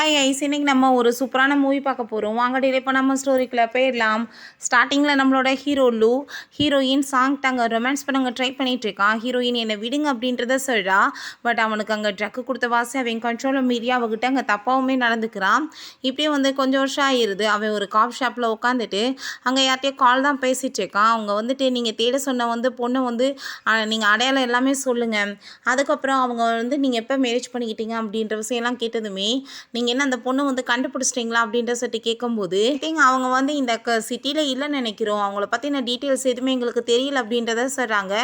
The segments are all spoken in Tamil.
ஹாய் ஐஸ், இன்னைக்கு நம்ம ஒரு சூப்பரான மூவி பார்க்க போகிறோம். வாங்க டிலே பண்ணாமல் ஸ்டோரிக்குள்ளே போயிடலாம். ஸ்டார்டிங்கில் நம்மளோட ஹீரோ லூ ஹீரோயின் சாங்ட் அங்கே ரொமான்ஸ் பண்ண ட்ரை பண்ணிகிட்டு இருக்கான். ஹீரோயின் என்னை விடுங்க அப்படின்றத சொல்கிறா. பட் அவனுக்கு அங்கே ட்ரக்கு கொடுத்த வாசி அவன் கண்ட்ரோலில் மீறி அவகிட்ட அங்கே தப்பாவுமே நடந்துக்கிறான். இப்படியே கொஞ்சம் வருஷம் ஆயிடுது. அவன் ஒரு காஃபி ஷாப்பில் உட்காந்துட்டு அங்கே யார்கிட்டயோ கால் தான் பேசிகிட்டு இருக்கான். அவங்க நீங்கள் தேட சொன்ன பொண்ணை நீங்கள் அடையாளம் எல்லாமே சொல்லுங்கள். அதுக்கப்புறம் அவங்க நீங்கள் எப்போ மேரேஜ் பண்ணிக்கிட்டீங்க அப்படின்ற விஷயம்லாம் கேட்டதுமே நீங்கள் என்ன அந்த பொண்ணு கண்டுபிடிச்சிட்டிங்களா அப்படின்ற சொல்லிட்டு கேட்கும்போது அவங்க இந்த சிட்டியில் இல்லைன்னு நினைக்கிறோம், அவங்கள பற்றின டீட்டெயில்ஸ் எதுவுமே எங்களுக்கு தெரியல அப்படின்றத சொல்கிறாங்க.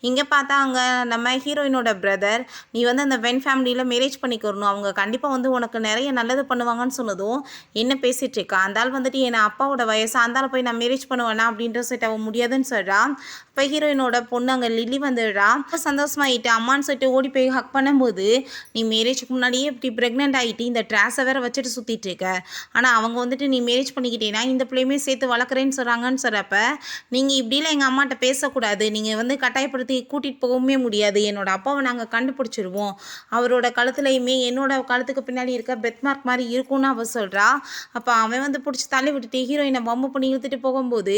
இங்கே பார்த்தா அங்கே நம்ம ஹீரோயினோட பிரதர், நீ அந்த வென் ஃபேமிலியில் மேரேஜ் பண்ணிக்கிறணும், அவங்க கண்டிப்பாக உனக்கு நிறைய நல்லது பண்ணுவாங்கன்னு சொன்னதும் என்ன பேசிகிட்டு இருக்கா. அந்த ஆள் என் அப்பாவோட வயசு, அந்த ஆள் போய் நான் மேரேஜ் பண்ணுவேன்னா அப்படின்ற சொல்லிட்டு அவன் முடியாதுன்னு சொல்கிறான். இப்போ ஹீரோயினோட பொண்ணு அங்கே லில்லி வந்துடுறா. சந்தோஷமாயிட்டு அம்மான்னு சொல்லிட்டு ஓடி போய் ஹக் பண்ணும்போது, நீ மேரேஜுக்கு முன்னாடியே இப்படி ப்ரெக்னென்ட் ஆகிட்டு இந்த ட்ராஸை வேற வச்சுட்டு சுற்றிட்டு இருக்க, ஆனால் அவங்க நீ மேரேஜ் பண்ணிக்கிட்டேன்னா இந்த பிள்ளையுமே சேர்த்து வளர்க்குறேன்னு சொல்கிறாங்கன்னு சொல்கிறப்ப, நீங்கள் இப்படிலாம் எங்கள் அம்மாட்ட பேசக்கூடாது, நீங்கள் கட்டாயப்படுத்தி கூட்டிகிட்டு போகவே முடியாது, என்னோட அப்பாவை நாங்கள் கண்டுபிடிச்சிருவோம், அவரோட கழுத்துலையுமே என்னோட கழுத்துக்கு பின்னாடி இருக்க பெத் மார்க் மாதிரி இருக்கும்னு அவள் சொல்கிறா. அப்போ அவன் பிடிச்சி தள்ளி விட்டுட்டு ஹீரோயினை பம்பு பண்ணி இழுத்துட்டு போகும்போது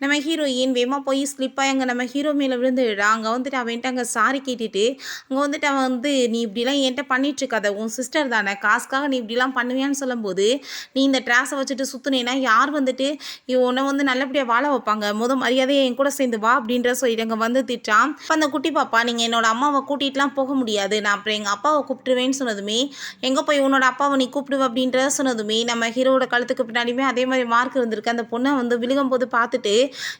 நம்ம ஹீரோயின் வேகமாக போய் ஸ்லிப்பாக அங்கே நம்ம ஹீரோ மேலே விழுந்துடுறா. அங்கே அவன்கிட்ட அங்கே சாரி கேட்டுட்டு அங்கே அவன் நீ இப்படிலாம் என்கிட்ட பண்ணிட்டு இருக்காத, உன் சிஸ்டர் தானே, காசுக்காக நீ இப்படிலாம் பண்ணுவியான்னு சொல்லும்போது, நீ இந்த ட்ராஸை வச்சுட்டு சுற்றுனேன்னா யார் உன்னை நல்லபடியாக வாழ வைப்பாங்க, மரியாதையை என் கூட சேர்ந்து வா அப்படின்ற சொல்லிட்டு அங்கே திட்டான். அந்த குட்டி பாப்பா, நீங்கள் என்னோட அம்மாவை கூட்டிகிட்டுலாம் போக முடியாது, நான் அப்புறம் எங்கள் அப்பாவை கூப்பிட்டுருவேன்னு சொன்னதுமே, எங்கே போய் உன்னோட அப்பாவை நீ கூப்பிடுவ அப்படின்ற சொன்னதுமே நம்ம ஹீரோட கழுத்துக்கு பின்னாடியுமே அதே மாதிரி மார்க் இருந்திருக்கு. அந்த பொண்ணை விழுகும் போது பார்த்துட்டு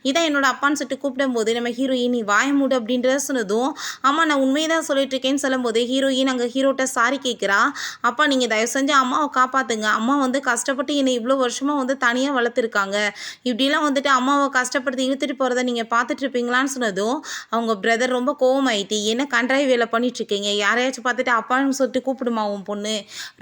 இதான் என்னோட அப்பான்னு சொல்லிட்டு கூப்பிடும்போது நம்ம ஹீரோயின் நீ வாய மூடு அப்படின்றத சொன்னதும், ஆமாம் நான் உண்மையை தான் சொல்லிட்டு இருக்கேன்னு சொல்லும்போது ஹீரோயின் அங்கே ஹீரோட்ட சாரி கேட்குறா. அப்பா நீங்கள் தயவு செஞ்சு அம்மாவை காப்பாற்றுங்க, அம்மா கஷ்டப்பட்டு என்னை இவ்வளோ வருஷமாக தனியாக வளர்த்துருக்காங்க, இப்படிலாம் அம்மாவை கஷ்டப்படுத்தி இழுத்துட்டு போகிறத நீங்கள் பார்த்துட்டு இருப்பீங்களான்னு சொன்னதும் அவங்க பிரதர் ரொம்ப கோவமாயிட்டு, என்ன கன்றாய் வேலை பண்ணிட்டுருக்கீங்க, யாரையாச்சும் பார்த்துட்டு அப்பான்னு சொல்லிட்டு கூப்பிடுமா உன் பொண்ணு,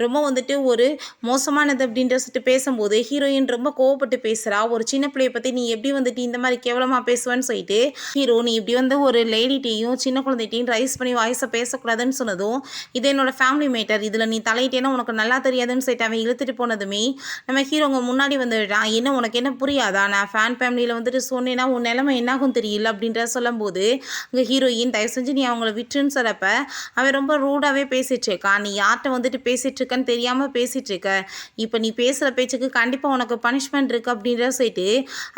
ரொம்ப ஒரு மோசமானது அப்படின்ற சொல்லிட்டு பேசும்போது ஹீரோயின் ரொம்ப கோவப்பட்டு பேசுகிறா. ஒரு சின்ன பிள்ளையை பற்றி நீ எப்படி இந்த மாதிரி கேவலமாக பேசுவேன்னு சொல்லிட்டு ஹீரோ, நீ இப்படி ஒரு லேடிட்டையும் சின்ன குழந்தைட்டையும் ரைஸ் பண்ணி வாய்ஸை பேசக்கூடாதுன்னு சொன்னதும், இது என்னோட ஃபேமிலி மேட்டர், இதில் நீ தலையிட்டேன்னா உனக்கு நல்லா தெரியாதுன்னு சொல்லிட்டு அவன் இழுத்துட்டு போனதுமே நம்ம ஹீரோங்க முன்னாடி வந்துடுறான். என்ன உனக்கு என்ன புரியாதா, நான் ஃபேன் ஃபேமிலியில் சொன்னேன்னா உன் நிலைமை என்னாகும் தெரியல அப்படின்ற சொல்லும்போது அங்கே ஹீரோயின் தயவு செஞ்சு நீ அவங்கள விட்டுன்னு சொல்லப்ப அவன் ரொம்ப ரூடாகவே பேசிகிட்டு இருக்கான். நீ யார்கிட்ட பேசிகிட்டு இருக்கன்னு தெரியாமல் பேசிகிட்டு இருக்க, இப்போ நீ பேசுகிற பேச்சுக்கு கண்டிப்பாக உனக்கு பனிஷ்மெண்ட் இருக்குது அப்படின்ற சொல்லிட்டு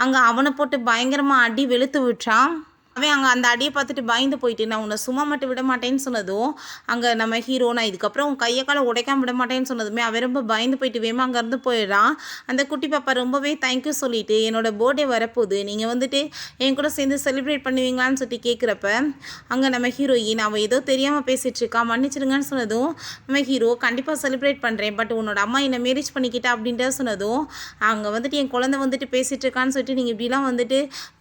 அங்கே அவனை போட்டு பயங்கரமாக அடி வெளுத்து விட்டான். அவன் அங்கே அந்த அடியை பார்த்துட்டு பயந்து போயிட்டு, நான் உன்னை சும்மா மட்டும் விட மாட்டேன்னு சொன்னதும் அங்கே நம்ம ஹீரோ, நான் இதுக்கப்புறம் உன் கையை காலை உடைக்காம விட மாட்டேன்னு சொன்னதுமே அவன் ரொம்ப பயந்து போயிட்டு வேமா அங்கேருந்து போயிடுறான். அந்த குட்டி பாப்பா ரொம்பவே தேங்க்யூ சொல்லிட்டு, என்னோட பர்த்டே வரப்போகுது, நீங்கள் என் கூட சேர்ந்து செலிப்ரேட் பண்ணுவீங்களான்னு சொல்லிட்டு கேட்குறப்ப அங்கே நம்ம ஹீரோயின் அவள் ஏதோ தெரியாமல் பேசிகிட்டு இருக்கா, மன்னிச்சிருங்கன்னு சொன்னதும் நம்ம ஹீரோ கண்டிப்பாக செலிப்ரேட் பண்ணுறேன், பட் உன்னோட அம்மா என்னை மேரேஜ் பண்ணிக்கிட்டா அப்படின்ற சொன்னதும் அங்கே என் குழந்தை பேசிகிட்டு இருக்கான்னு சொல்லிட்டு நீங்கள் இப்படிலாம்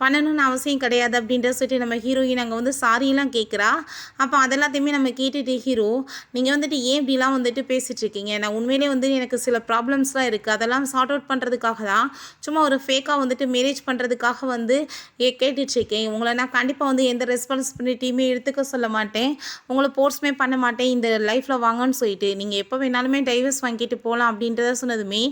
பண்ணணும்னு அவசியம் கிடையாது அப்படின்ற நம்ம ஹீரோயின் அங்கே சாரியெல்லாம் கேட்குறா. அப்போ அதெல்லாத்தையுமே நம்ம கேட்டுட்டு ஹீரோ, நீங்கள் ஏன் இப்படிலாம் பேசிகிட்டு இருக்கீங்க, நான் உண்மையிலே எனக்கு சில ப்ராப்ளம்ஸ்லாம் இருக்குது, அதெல்லாம் சார்ட் அவுட் பண்ணுறதுக்காக தான் சும்மா ஒரு ஃபேக்காக மேரேஜ் பண்ணுறதுக்காக கேட்டுட்ருக்கேன், உங்களை நான் கண்டிப்பாக எந்த ரெஸ்பான்சிபிலிட்டியுமே எடுத்துக்க சொல்ல மாட்டேன், உங்களை போர்ஸ்மே பண்ண மாட்டேன், இந்த லைஃப்பில் வாங்கன்னு சொல்லிட்டு நீங்கள் எப்போ வேணாலுமே டைவர்ஸ் வாங்கிட்டு போகலாம் அப்படின்றத சொன்னதுமே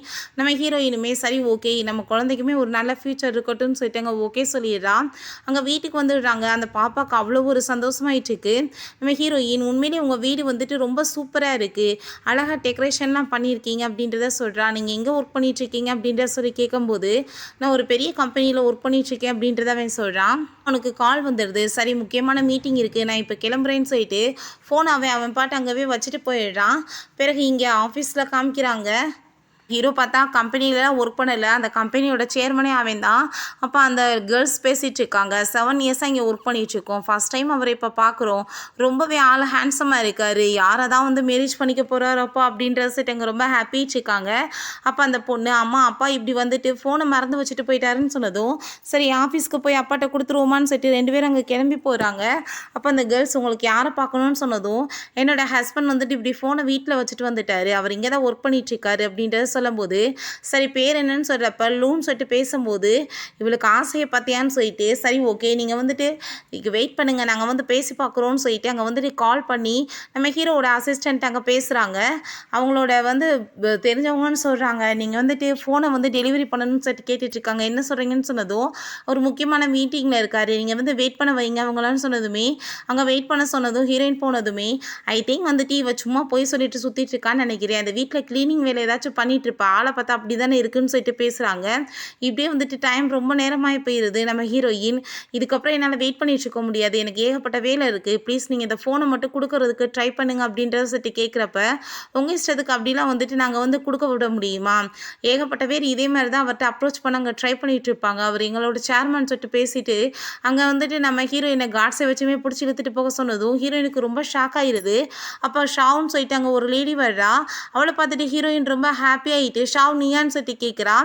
நம்ம ஹீரோயினுமே சரி ஓகே, நம்ம குழந்தைக்குமே ஒரு நல்ல ஃப்யூச்சர் இருக்கட்டும்னு சொல்லிட்டு அங்கே ஓகே சொல்லிடுறான். அங்கே வீட்டுக்கு அந்த பாப்பாவுக்கு அவ்வளோ ஒரு சந்தோஷமாயிட்டு இருக்கு. நம்ம ஹீரோயின் உண்மையிலே உங்கள் வீடு ரொம்ப சூப்பராக இருக்குது, அழகாக டெக்கரேஷன்லாம் பண்ணியிருக்கீங்க அப்படின்றத சொல்கிறா. நீங்கள் எங்கே ஒர்க் பண்ணிகிட்ருக்கீங்க அப்படின்றத சொல்லி கேட்கும்போது, நான் ஒரு பெரிய கம்பெனியில் ஒர்க் பண்ணிகிட்ருக்கேன் அப்படின்றத அவன் சொல்கிறான். அவனுக்கு கால் வந்துடுது, சரி முக்கியமான மீட்டிங் இருக்குது நான் இப்போ கிளம்புறேன்னு சொல்லிட்டு ஃபோன் அவன் பாட்டு அங்கேயே வச்சுட்டு போயிடுறான். பிறகு இங்கே ஆஃபீஸில் காமிக்கிறாங்க. ஹீரோ பார்த்தா கம்பெனிலலாம் ஒர்க் பண்ணலை, அந்த கம்பெனியோட சேர்மனே அவன் தான். அப்போ அந்த கேர்ள்ஸ் பேசிகிட்டு இருக்காங்க, 7 இயர்ஸாக இங்கே ஒர்க் பண்ணிகிட்ருக்கோம், ஃபஸ்ட் டைம் அவரை இப்போ பார்க்குறோம், ரொம்பவே ஆள் ஹேண்ட்ஸமாக இருக்கார், யாரை தான் மேரேஜ் பண்ணிக்க போகிறாரப்போ அப்படின்ற செட் அங்கே ரொம்ப ஹாப்பிட்டு இருக்காங்க. அப்போ அந்த பொண்ணு, அம்மா அப்பா இப்படி ஃபோனை மறந்து வச்சுட்டு போயிட்டாருன்னு சொன்னதும், சரி ஆஃபீஸ்க்கு போய் அப்பாட்ட கொடுத்துருவோமான்னு சொல்லிட்டு 2 பேரும் அங்கே கிளம்பி போகிறாங்க. அப்போ அந்த கேர்ள்ஸ் உங்களுக்கு யாரை பார்க்கணுன்னு சொன்னதும், என்னோடய ஹஸ்பண்ட் இப்படி ஃபோனை வீட்டில் வச்சுட்டு வந்துட்டார், அவர் இங்கே தான் ஒர்க் பண்ணிகிட்ருக்காரு அப்படின்றத சொல்லும்போது சரி பேர் என்னன்னு சொல்கிறப்ப லூன்னு சொல்லிட்டு பேசும்போது இவளுக்கு ஆசையை பார்த்தியான்னு சொல்லிட்டு சரி ஓகே நீங்கள் வந்துட்டு இங்கே வெயிட் பண்ணுங்கள் நாங்கள் வந்து பேசி பார்க்குறோன்னு சொல்லிட்டு அங்கே வந்துட்டு கால் பண்ணி நம்ம ஹீரோவோட அசிஸ்டண்ட் அங்கே பேசுகிறாங்க. அவங்களோட வந்து தெரிஞ்சவங்கன்னு சொல்கிறாங்க நீங்கள் வந்துட்டு ஃபோனை வந்து டெலிவரி பண்ணணும்னு சொல்லிட்டு கேட்டுட்ருக்காங்க. என்ன சொல்கிறீங்கன்னு சொன்னதும் ஒரு முக்கியமான மீட்டிங்கில் இருக்கார், நீங்கள் வந்து வெயிட் பண்ண வைங்க அவங்களான்னு சொன்னதுமே அங்கே வெயிட் பண்ண சொன்னதும் ஹீரோயின் போனதுமே ஐ திங்க் வந்துட்டு இவ சும்மா போய் சொல்லிட்டு சுற்றிட்டு இருக்கான்னு நினைக்கிறேன். அந்த வீட்டில் க்ளீனிங் வேலை ஏதாச்சும் பண்ணிட்டு இருப்பா, ஆளை பார்த்தா அப்படி தானே இருக்குன்னு சொல்லிட்டு பேசுகிறாங்க. இப்படியே வந்துட்டு டைம் ரொம்ப நேரமாகி போயிடுது. நம்ம ஹீரோயின் இதுக்கப்புறம் என்னால் வெயிட் பண்ணிட்டு இருக்க முடியாது, எனக்கு ஏகப்பட்ட வேலை இருக்குது, ப்ளீஸ் நீங்கள் இந்த ஃபோனை மட்டும் கொடுக்கறதுக்கு ட்ரை பண்ணுங்க அப்படின்றத சொல்லிட்டு கேட்குறப்ப உங்கள் இஷ்டத்துக்கு அப்படிலாம் வந்துட்டு நாங்கள் வந்து கொடுக்க விட முடியுமா? ஏகப்பட்ட பேர் இதே மாதிரி தான் அவர்கிட்ட அப்ரோச் பண்ண அங்கே ட்ரை பண்ணிட்டு இருப்பாங்க. அவர் எங்களோட சேர்மன் சொல்லிட்டு பேசிட்டு அங்கே வந்துட்டு நம்ம ஹீரோயினை காட்ஸை வச்சுமே பிடிச்சி இழுத்துட்டு போக சொன்னதும் ஹீரோயினுக்கு ரொம்ப ஷாக் ஆயிடுது. அப்போ ஷாவுன்னு சொல்லிட்டு அங்கே ஒரு லேடி வர்றா. அவளை பார்த்துட்டு ஹீரோயின் ரொம்ப ஹாப்பி ஆகிட்டு ஷாவ் நீயான்னு சொல்லிட்டு கேட்குறா.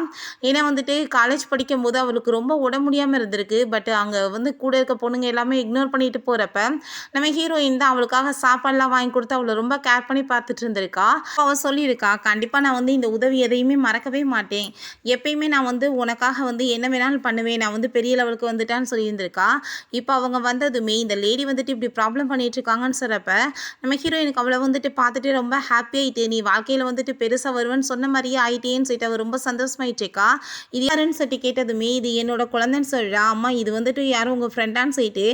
ஏன்னா வந்துட்டு காலேஜ் படிக்கும்போது அவளுக்கு ரொம்ப உடம்பு முடியாமல் இருந்திருக்கு. பட் அங்கே வந்து கூட இருக்க பொண்ணுங்க எல்லாமே இக்னோர் பண்ணிட்டு போகிறப்ப நம்ம ஹீரோயின் தான் அவளுக்காக சாப்பாடுலாம் வாங்கி கொடுத்து அவளை ரொம்ப கேர் பண்ணி பார்த்துட்டு இருந்திருக்கா. அவள் சொல்லியிருக்கா கண்டிப்பாக நான் வந்து இந்த உதவி எதையுமே மறக்கவே மாட்டேன், எப்பயுமே நான் வந்து உனக்காக வந்து என்ன வேணாலும் பண்ணுவேன், நான் வந்து பெரிய லெவலுக்கு வந்துட்டான்னு சொல்லியிருந்திருக்கா. இப்போ அவங்க வந்ததுமே இந்த லேடி வந்துட்டு இப்படி ப்ராப்ளம் பண்ணிட்டு இருக்காங்கன்னு சொல்கிறப்ப நம்ம ஹீரோயினுக்கு அவளை வந்துட்டு பார்த்துட்டு ரொம்ப ஹாப்பி ஆகிட்டு நீ வாழ்க்கையில் வந்துட்டு பெருசாக வருவேன்னு சொன்ன மாதிரியே ஆயிட்டேன்னு சொல்லிட்டு அவர் ரொம்ப சந்தோஷமாயிட்டு இருக்கா. இது யாருன்னு சொல்லிட்டு கேட்டதுமே இது என்னோட குழந்தைன்னு சொல்கிறா. அம்மா இது வந்துட்டு யாரும் உங்கள் ஃப்ரெண்டான்னு சொல்லிட்டு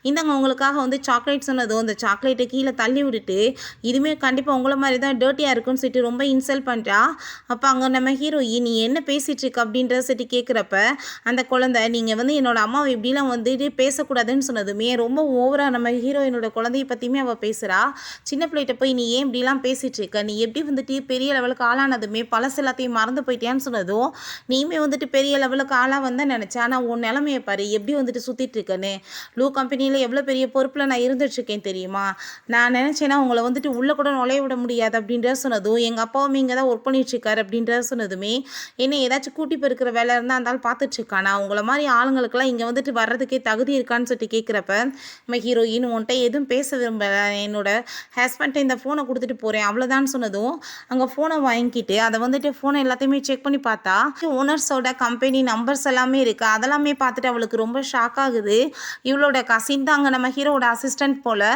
இந்தாங்க உங்களுக்காக வந்து சாக்லேட் சொன்னதும் அந்த சாக்லேட்டை கீழே தள்ளி விட்டுட்டு இதுவுமே கண்டிப்பாக உங்களை மாதிரி தான் டர்ட்டியாக இருக்குன்னு சொல்லிட்டு ரொம்ப இன்சல்ட் பண்ணுறா. அப்போ அங்கே நம்ம ஹீரோயின் நீ என்ன பேசிகிட்டு இருக்க அப்படின்றத சொல்லிட்டு கேட்குறப்ப அந்த குழந்தை நீங்கள் வந்து என்னோட அம்மாவை இப்படிலாம் வந்துட்டு பேசக்கூடாதுன்னு சொன்னதுமே ரொம்ப ஓவராக நம்ம ஹீரோயினோட குழந்தைய பற்றியுமே அவள் பேசுகிறா. சின்ன பிள்ளைகிட்ட போய் நீ ஏன் இப்படிலாம் பேசிகிட்டு இருக்க, நீ எப்படி வந்துட்டு பெரிய லெவலுக்கு ஆளானதுமே பழசு எல்லாத்தையும் மறந்து போயிட்டியான்னு சொன்னதும் நீயுமே வந்துட்டு பெரிய லெவலுக்கு ஆளாக வந்து நினச்சேன், ஆனால் உன் நிலமையை பாரு எப்படி வந்துட்டு சுற்றிட்டு இருக்கேன்னு, லூ கம்பெனியில் எவ்வளோ பெரிய பொறுப்பில் நான் இருந்துட்டுருக்கேன் தெரியுமா, நான் நினச்சேன்னா உங்களை வந்துட்டு உள்ளே கூட நுழைய விட முடியாது அப்படின்றத சொன்னதும் எங்கள் அப்பாவும் இங்கே தான் ஒர்க் பண்ணிட்டுருக்காரு அப்படின்றத சொன்னதுமே என்ன ஏதாச்சும் கூட்டி பெருக்கிற வேலை இருந்தால் இருந்தாலும் பார்த்துட்ருக்கானா, உங்களை மாதிரி ஆளுங்களுக்கெல்லாம் இங்கே வந்துட்டு வர்றதுக்கே தகுதி இருக்கான்னு சொல்லிட்டு கேட்குறப்ப நம்ம ஹீரோயின் உன்கிட்ட எதுவும் பேச விரும்பல, என்னோட ஹஸ்பண்ட்டை இந்த ஃபோனை கொடுத்துட்டு போகிறேன் அவ்வளோதான் சொன்னதும் அங்கே ஃபோனை வாங்கிக்கிட்டு அதை வந்துட்டு ஃபோனை எல்லாத்தையுமே செக் பண்ணி பார்த்தா ஓனர்ஸோட கம்பெனி நம்பர்ஸ் எல்லாமே இருக்குது. அதெல்லாமே பார்த்துட்டு அவளுக்கு ரொம்ப ஷாக் ஆகுது. இவளோட கசின் தான் அங்கே நம்ம ஹீரோட அசிஸ்டன்ட் போல்,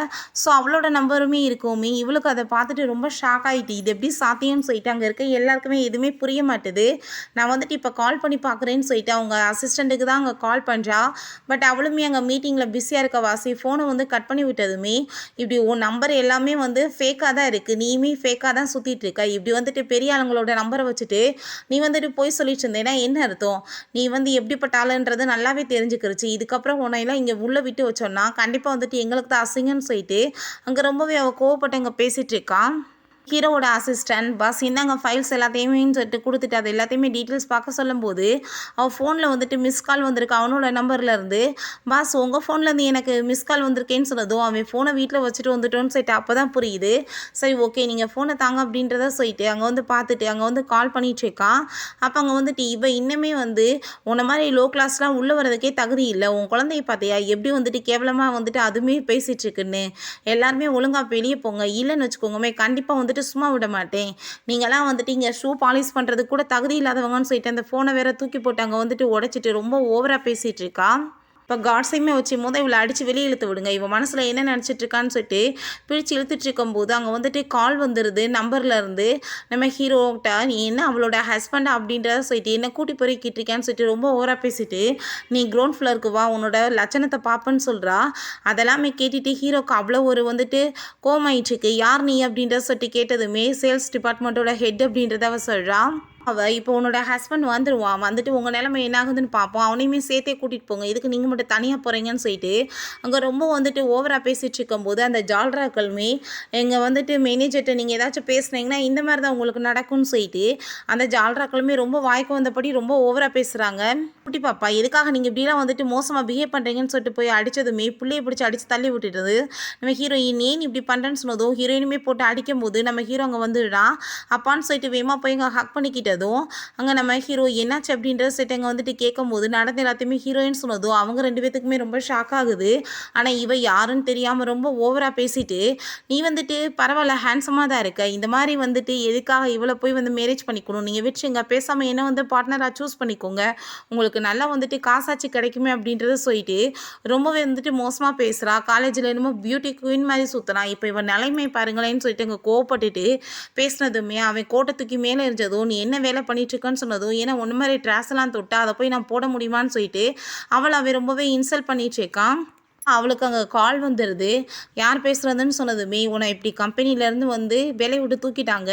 ஸோ அவளோட நம்பருமே இருக்குமே. இவளுக்கு அதை பார்த்துட்டு ரொம்ப ஷாக் ஆகிட்டு இது எப்படி சாத்தியம்னு சொல்லிட்டு அங்கே இருக்க எல்லாருக்குமே எதுவுமே புரிய மாட்டுது. நான் வந்துட்டு இப்போ கால் பண்ணி பார்க்குறேன்னு சொல்லிட்டு அவங்க அசிஸ்டண்ட்டுக்கு தான் அங்கே கால் பண்ணுறா. பட் அவளுமே அங்கே மீட்டிங்கில் பிஸியாக இருக்க வாசி ஃபோனை வந்து கட் பண்ணி விட்டதுமே இப்படி உன் நம்பர் எல்லாமே வந்து ஃபேக்காக தான் இருக்குது, நீயுமே ஃபேக்காக தான் சுற்றிட்டு இருக்க, இப்படி வந்துட்டு பெரிய ஆளுங்களோட நம்பரை வச்சுட்டு நீ வந்துட்டு போய் சொல்லிட்டு இருந்தேன்னா என்ன அர்த்தம், நீ வந்து எப்படிப்பட்ட ஆளுன்றது நல்லாவே தெரிஞ்சுக்கிருச்சு, இதுக்கப்புறம் உன்னையெல்லாம் இங்கே உள்ளே விட்டு வச்சோன்னா கண்டிப்பாக வந்துட்டு எங்களுக்கு தான் அசிங்கன்னு சொல்லிட்டு அங்கே ரொம்பவே அவள் கோவப்பட்டு அங்கே பேசிகிட்டு இருக்கான். ஹீரோவோட அசிஸ்டன்ட் பஸ் இந்தாங்க ஃபைல்ஸ் எல்லாத்தையுமே சொல்லிட்டு கொடுத்துட்டு அது எல்லாத்தையுமே டீட்டெயில்ஸ் பார்க்க சொல்லும்போது அவள் ஃபோனில் வந்துட்டு மிஸ் கால் வந்திருக்கு அவனோட நம்பர்லேருந்து. பாஸ் உங்கள் ஃபோன்லேருந்து எனக்கு மிஸ் கால் வந்திருக்கேன்னு சொன்னதும் அவன் ஃபோனை வீட்டில் வச்சுட்டு வந்துட்டோன்னு சொல்லிட்டு அப்போ தான் புரியுது. சரி ஓகே நீங்கள் ஃபோனை தாங்க அப்படின்றத சொல்லிட்டு அங்கே வந்து பார்த்துட்டு அங்கே வந்து கால் பண்ணிகிட்ருக்கான். அப்போ அங்கே வந்துட்டு இவ இன்னுமே வந்து உன்ன மாதிரி லோ கிளாஸ்லாம் உள்ளே வர்றதுக்கே தகுதி இல்லை, உன் குழந்தைய பார்த்தியா எப்படி வந்துட்டு கேவலமாக வந்துட்டு அதுவுமே பேசிகிட்ருக்குன்னு, எல்லாருமே ஒழுங்காக வெளியே போங்க, இல்லைன்னு வச்சுக்கோங்கமே கண்டிப்பாக வந்துட்டு சும்மா விட மாட்டேன், நீங்களாம் வந்துட்டு இங்கே ஷூ பாலிஷ் பண்ணுறது கூட தகுதி இல்லாதவங்கன்னு சொல்லிட்டு அந்த ஃபோனை வேற தூக்கி போட்டு அங்கே வந்துட்டு உடைச்சிட்டு ரொம்ப ஓவராக பேசிகிட்டு இருக்கா. இப்போ காட்ஸையுமே வச்சு போது இவளை அடித்து வெளியே இழுத்து விடுங்க, இவன் மனசில் என்ன நினச்சிட்ருக்கான்னு சொல்லிட்டு பிரித்து இழுத்துட்டு இருக்கும்போது அங்கே வந்துட்டு கால் வந்துடுது நம்பர்லேருந்து நம்ம ஹீரோக்கிட்ட, நீ என்ன அவளோட ஹஸ்பண்ட் அப்படின்றத சொல்லிட்டு என்ன கூட்டி பொறுக்கிட்டு இருக்கேன்னு சொல்லிட்டு ரொம்ப ஓவராக பேசிட்டு நீ கிரவுண்ட் ஃப்ளோருக்கு வா உன்னோட லட்சணத்தை பார்ப்பேன்னு சொல்கிறா. அதெல்லாமே கேட்டுட்டு ஹீரோக்கு அவ்வளோ ஒரு வந்துட்டு கோமாயிட்டுருக்கு. யார் நீ அப்படின்றத சொல்லிட்டு கேட்டதுமே சேல்ஸ் டிபார்ட்மெண்ட்டோட ஹெட் அப்படின்றத அவ சொல்கிறா. அவள் இப்போ உன்னோட ஹஸ்பண்ட் வந்துடுவான், வந்துட்டு உங்கள் நிலைமை என்ன ஆகுதுன்னு பார்ப்போம், அவனையுமே சேர்த்தே கூட்டிகிட்டு போங்க, இதுக்கு நீங்கள் மட்டும் தனியாக போகிறீங்கன்னு சொல்லிட்டு அங்கே ரொம்ப வந்துட்டு ஓவராக பேசிகிட்டு இருக்கும்போது அந்த ஜால்ராக்களுமே எங்கள் வந்துட்டு மேனேஜர்கிட்ட நீங்கள் ஏதாச்சும் பேசுனீங்கன்னா இந்த மாதிரி தான் உங்களுக்கு நடக்கும்னு சொல்லிட்டு அந்த ஜால்ராக்களுமே ரொம்ப வாய்க்கு வந்தபடி ரொம்ப ஓவராக பேசுகிறாங்க. குட்டி பாப்பா எதுக்காக நீங்கள் இப்படிலாம் வந்துட்டு மோசமாக பிஹேவ் பண்ணுறீங்கன்னு சொல்லிட்டு போய் அடித்ததுமே பிள்ளையை பிடிச்சி அடித்து தள்ளி விட்டுட்டது. நம்ம ஹீரோயின் ஏன் இப்படி பண்ணுறேன்னு சொன்னதும் ஹீரோயினுமே போட்டு அடிக்கும் போது நம்ம ஹீரோ அங்கே வந்துடுறான். அப்பான்னு சொல்லிட்டு வேகமாக போய் இங்கே ஹக் பண்ணிக்கிட்டது அப்படின்றதும் அங்கே நம்ம ஹீரோ என்னாச்சு அப்படின்ற செட் அங்கே வந்துட்டு கேட்கும்போது நடந்த எல்லாத்தையுமே ஹீரோயின் சொன்னதும் அவங்க 2 பேத்துக்குமே ரொம்ப ஷாக் ஆகுது. ஆனால் இவ யாருன்னு தெரியாமல் ரொம்ப ஓவராக பேசிட்டு நீ வந்துட்டு பரவாயில்ல ஹேண்ட்ஸமாக தான் இருக்க, இந்த மாதிரி வந்துட்டு எதுக்காக இவளை போய் வந்து மேரேஜ் பண்ணிக்கணும், நீங்கள் விட்டுருங்க, பேசாமல் என்ன வந்து பார்ட்னராக சூஸ் பண்ணிக்கோங்க, உங்களுக்கு நல்லா வந்துட்டு காசாச்சு கிடைக்குமே அப்படின்றத சொல்லிட்டு ரொம்பவே வந்துட்டு மோசமாக பேசுகிறா. காலேஜில் என்னமோ பியூட்டி குயின் மாதிரி சுற்றுறான், இப்போ இவன் நிலைமை பாருங்களேன்னு சொல்லிட்டு அங்கே கோவப்பட்டுட்டு பேசினதுமே அவன் கோட்டை தூக்கி மேலே இருந்ததும் நீ என்ன வேலை பண்ணிட்டுருக்கன்னு சொன்னதும் ஏன்னா ஒன்று மாதிரி ட்ரெஸ்லாம் தொட்டா அதை போய் நான் போட முடியுமான்னு சொல்லிட்டு அவன் ரொம்பவே இன்சல்ட் பண்ணிட்டு இருக்கான். அவளுக்கு அங்கே கால் வந்துடுது. யார் பேசுகிறதுன்னு சொன்னதுமே உன்னை இப்படி கம்பெனிலேருந்து வந்து வேலையை விட்டு தூக்கிட்டாங்க,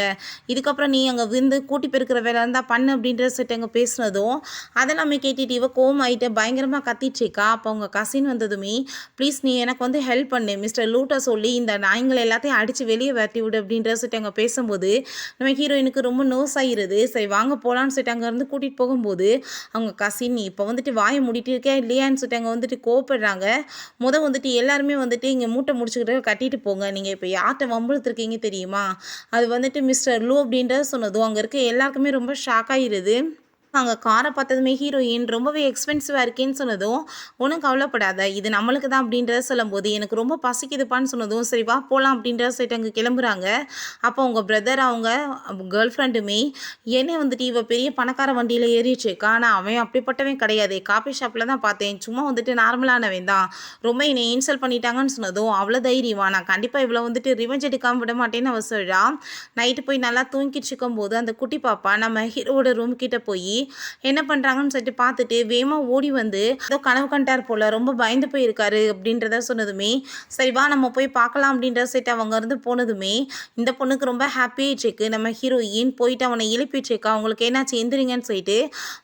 இதுக்கப்புறம் நீ அங்கே வந்து கூட்டி பெருக்கிற வேலை இருந்தால் பண்ணு அப்படின்ற செட்டு அங்கே பேசுனதும் அதெல்லாமே கேட்டுட்டு இவ கோவம் ஆகிட்டு பயங்கரமாக கத்திட்டுருக்கா. அப்போ அவங்க கசின் வந்ததுமே ப்ளீஸ் நீ எனக்கு வந்து ஹெல்ப் பண்ணு மிஸ்டர் லூட்டை சொல்லி இந்த நாய்ங்களை எல்லாத்தையும் அடித்து வெளியே வரட்டி விடு அப்படின்ற செட்டு அங்கே பேசும்போது நம்ம ஹீரோயினுக்கு ரொம்ப நோஸ் ஆகிடுது. சரி வாங்க போகலான்னு சொல்லிட்டு அங்கேருந்து கூட்டிகிட்டு போகும்போது அவங்க கசின் நீ இப்போ வந்துட்டு வாயை மூடிட்டு இருக்கே இல்லையான்னு சொல்லிட்டு அங்கே வந்துட்டு கோவப்படுறாங்க. வந்துட்டு எல்லாருமே வந்துட்டு இங்கே மூட்டை முடிச்சுக்கிட்டு கட்டிட்டு போங்க, நீங்கள் இப்போ யார்கிட்ட வம்புழுத்துருக்கீங்க தெரியுமா, அது வந்துட்டு மிஸ்டர் லூ அப்படின்றத சொன்னதும் அங்கே இருக்க எல்லாருக்குமே ரொம்ப ஷாக் ஆகிடுது. அங்கே காரை பார்த்ததுமே ஹீரோயின் ரொம்பவே எக்ஸ்பென்சிவாக இருக்கேன்னு சொன்னதும் ஒன்றும் கவலைப்படாத இது நம்மளுக்கு தான் அப்படின்றத சொல்லும்போது எனக்கு ரொம்ப பசிக்குதுப்பான்னு சொன்னதும் சரி வா போகலாம் அப்படின்றத சொல்லிட்டு அங்கே கிளம்புறாங்க. அப்போ உங்கள் பிரதர் அவங்க கேர்ள் ஃப்ரெண்டுமே என்னை வந்துட்டு இவ பெரிய பணக்கார வண்டியில் ஏறிடுச்சுக்கா, ஆனால் அவன் அப்படிப்பட்டவன் கிடையாது, காஃபி ஷாப்பில் தான் பார்த்தேன், சும்மா வந்துட்டு நார்மலானவன் தான், ரொம்ப என்னை இன்சல்ட் பண்ணிட்டாங்கன்னு சொன்னதும் அவ்வளோ தைரியமா நான் கண்டிப்பாக இவ்வளோ வந்துட்டு ரிவெஞ்ச் எடுக்காமல் விட மாட்டேன்னு அவ சொல்கிறா. நைட்டு போய் நல்லா தூங்கிட்டு இருக்கும்போது அந்த குட்டி பாப்பா நம்ம ஹீரோட ரூம் கிட்ட போய் என்ன பண்ணுறாங்கன்னு சொல்லிட்டு பார்த்துட்டு வேகமாக ஓடி வந்து ஏதோ கனவு கண்டார் போல் ரொம்ப பயந்து போயிருக்காரு அப்படின்றத சொன்னதுமே சரி வா நம்ம போய் பார்க்கலாம் அப்படின்றத சொல்லிட்டு அவங்க இருந்து போனதுமே இந்த பொண்ணுக்கு ரொம்ப ஹாப்பியாகிடுச்சு. நம்ம ஹீரோயின் போயிட்டு அவனை எழுப்பிட்டுருக்கா, அவங்களுக்கு என்னாச்சு எந்திரிங்கன்னு சொல்லிட்டு.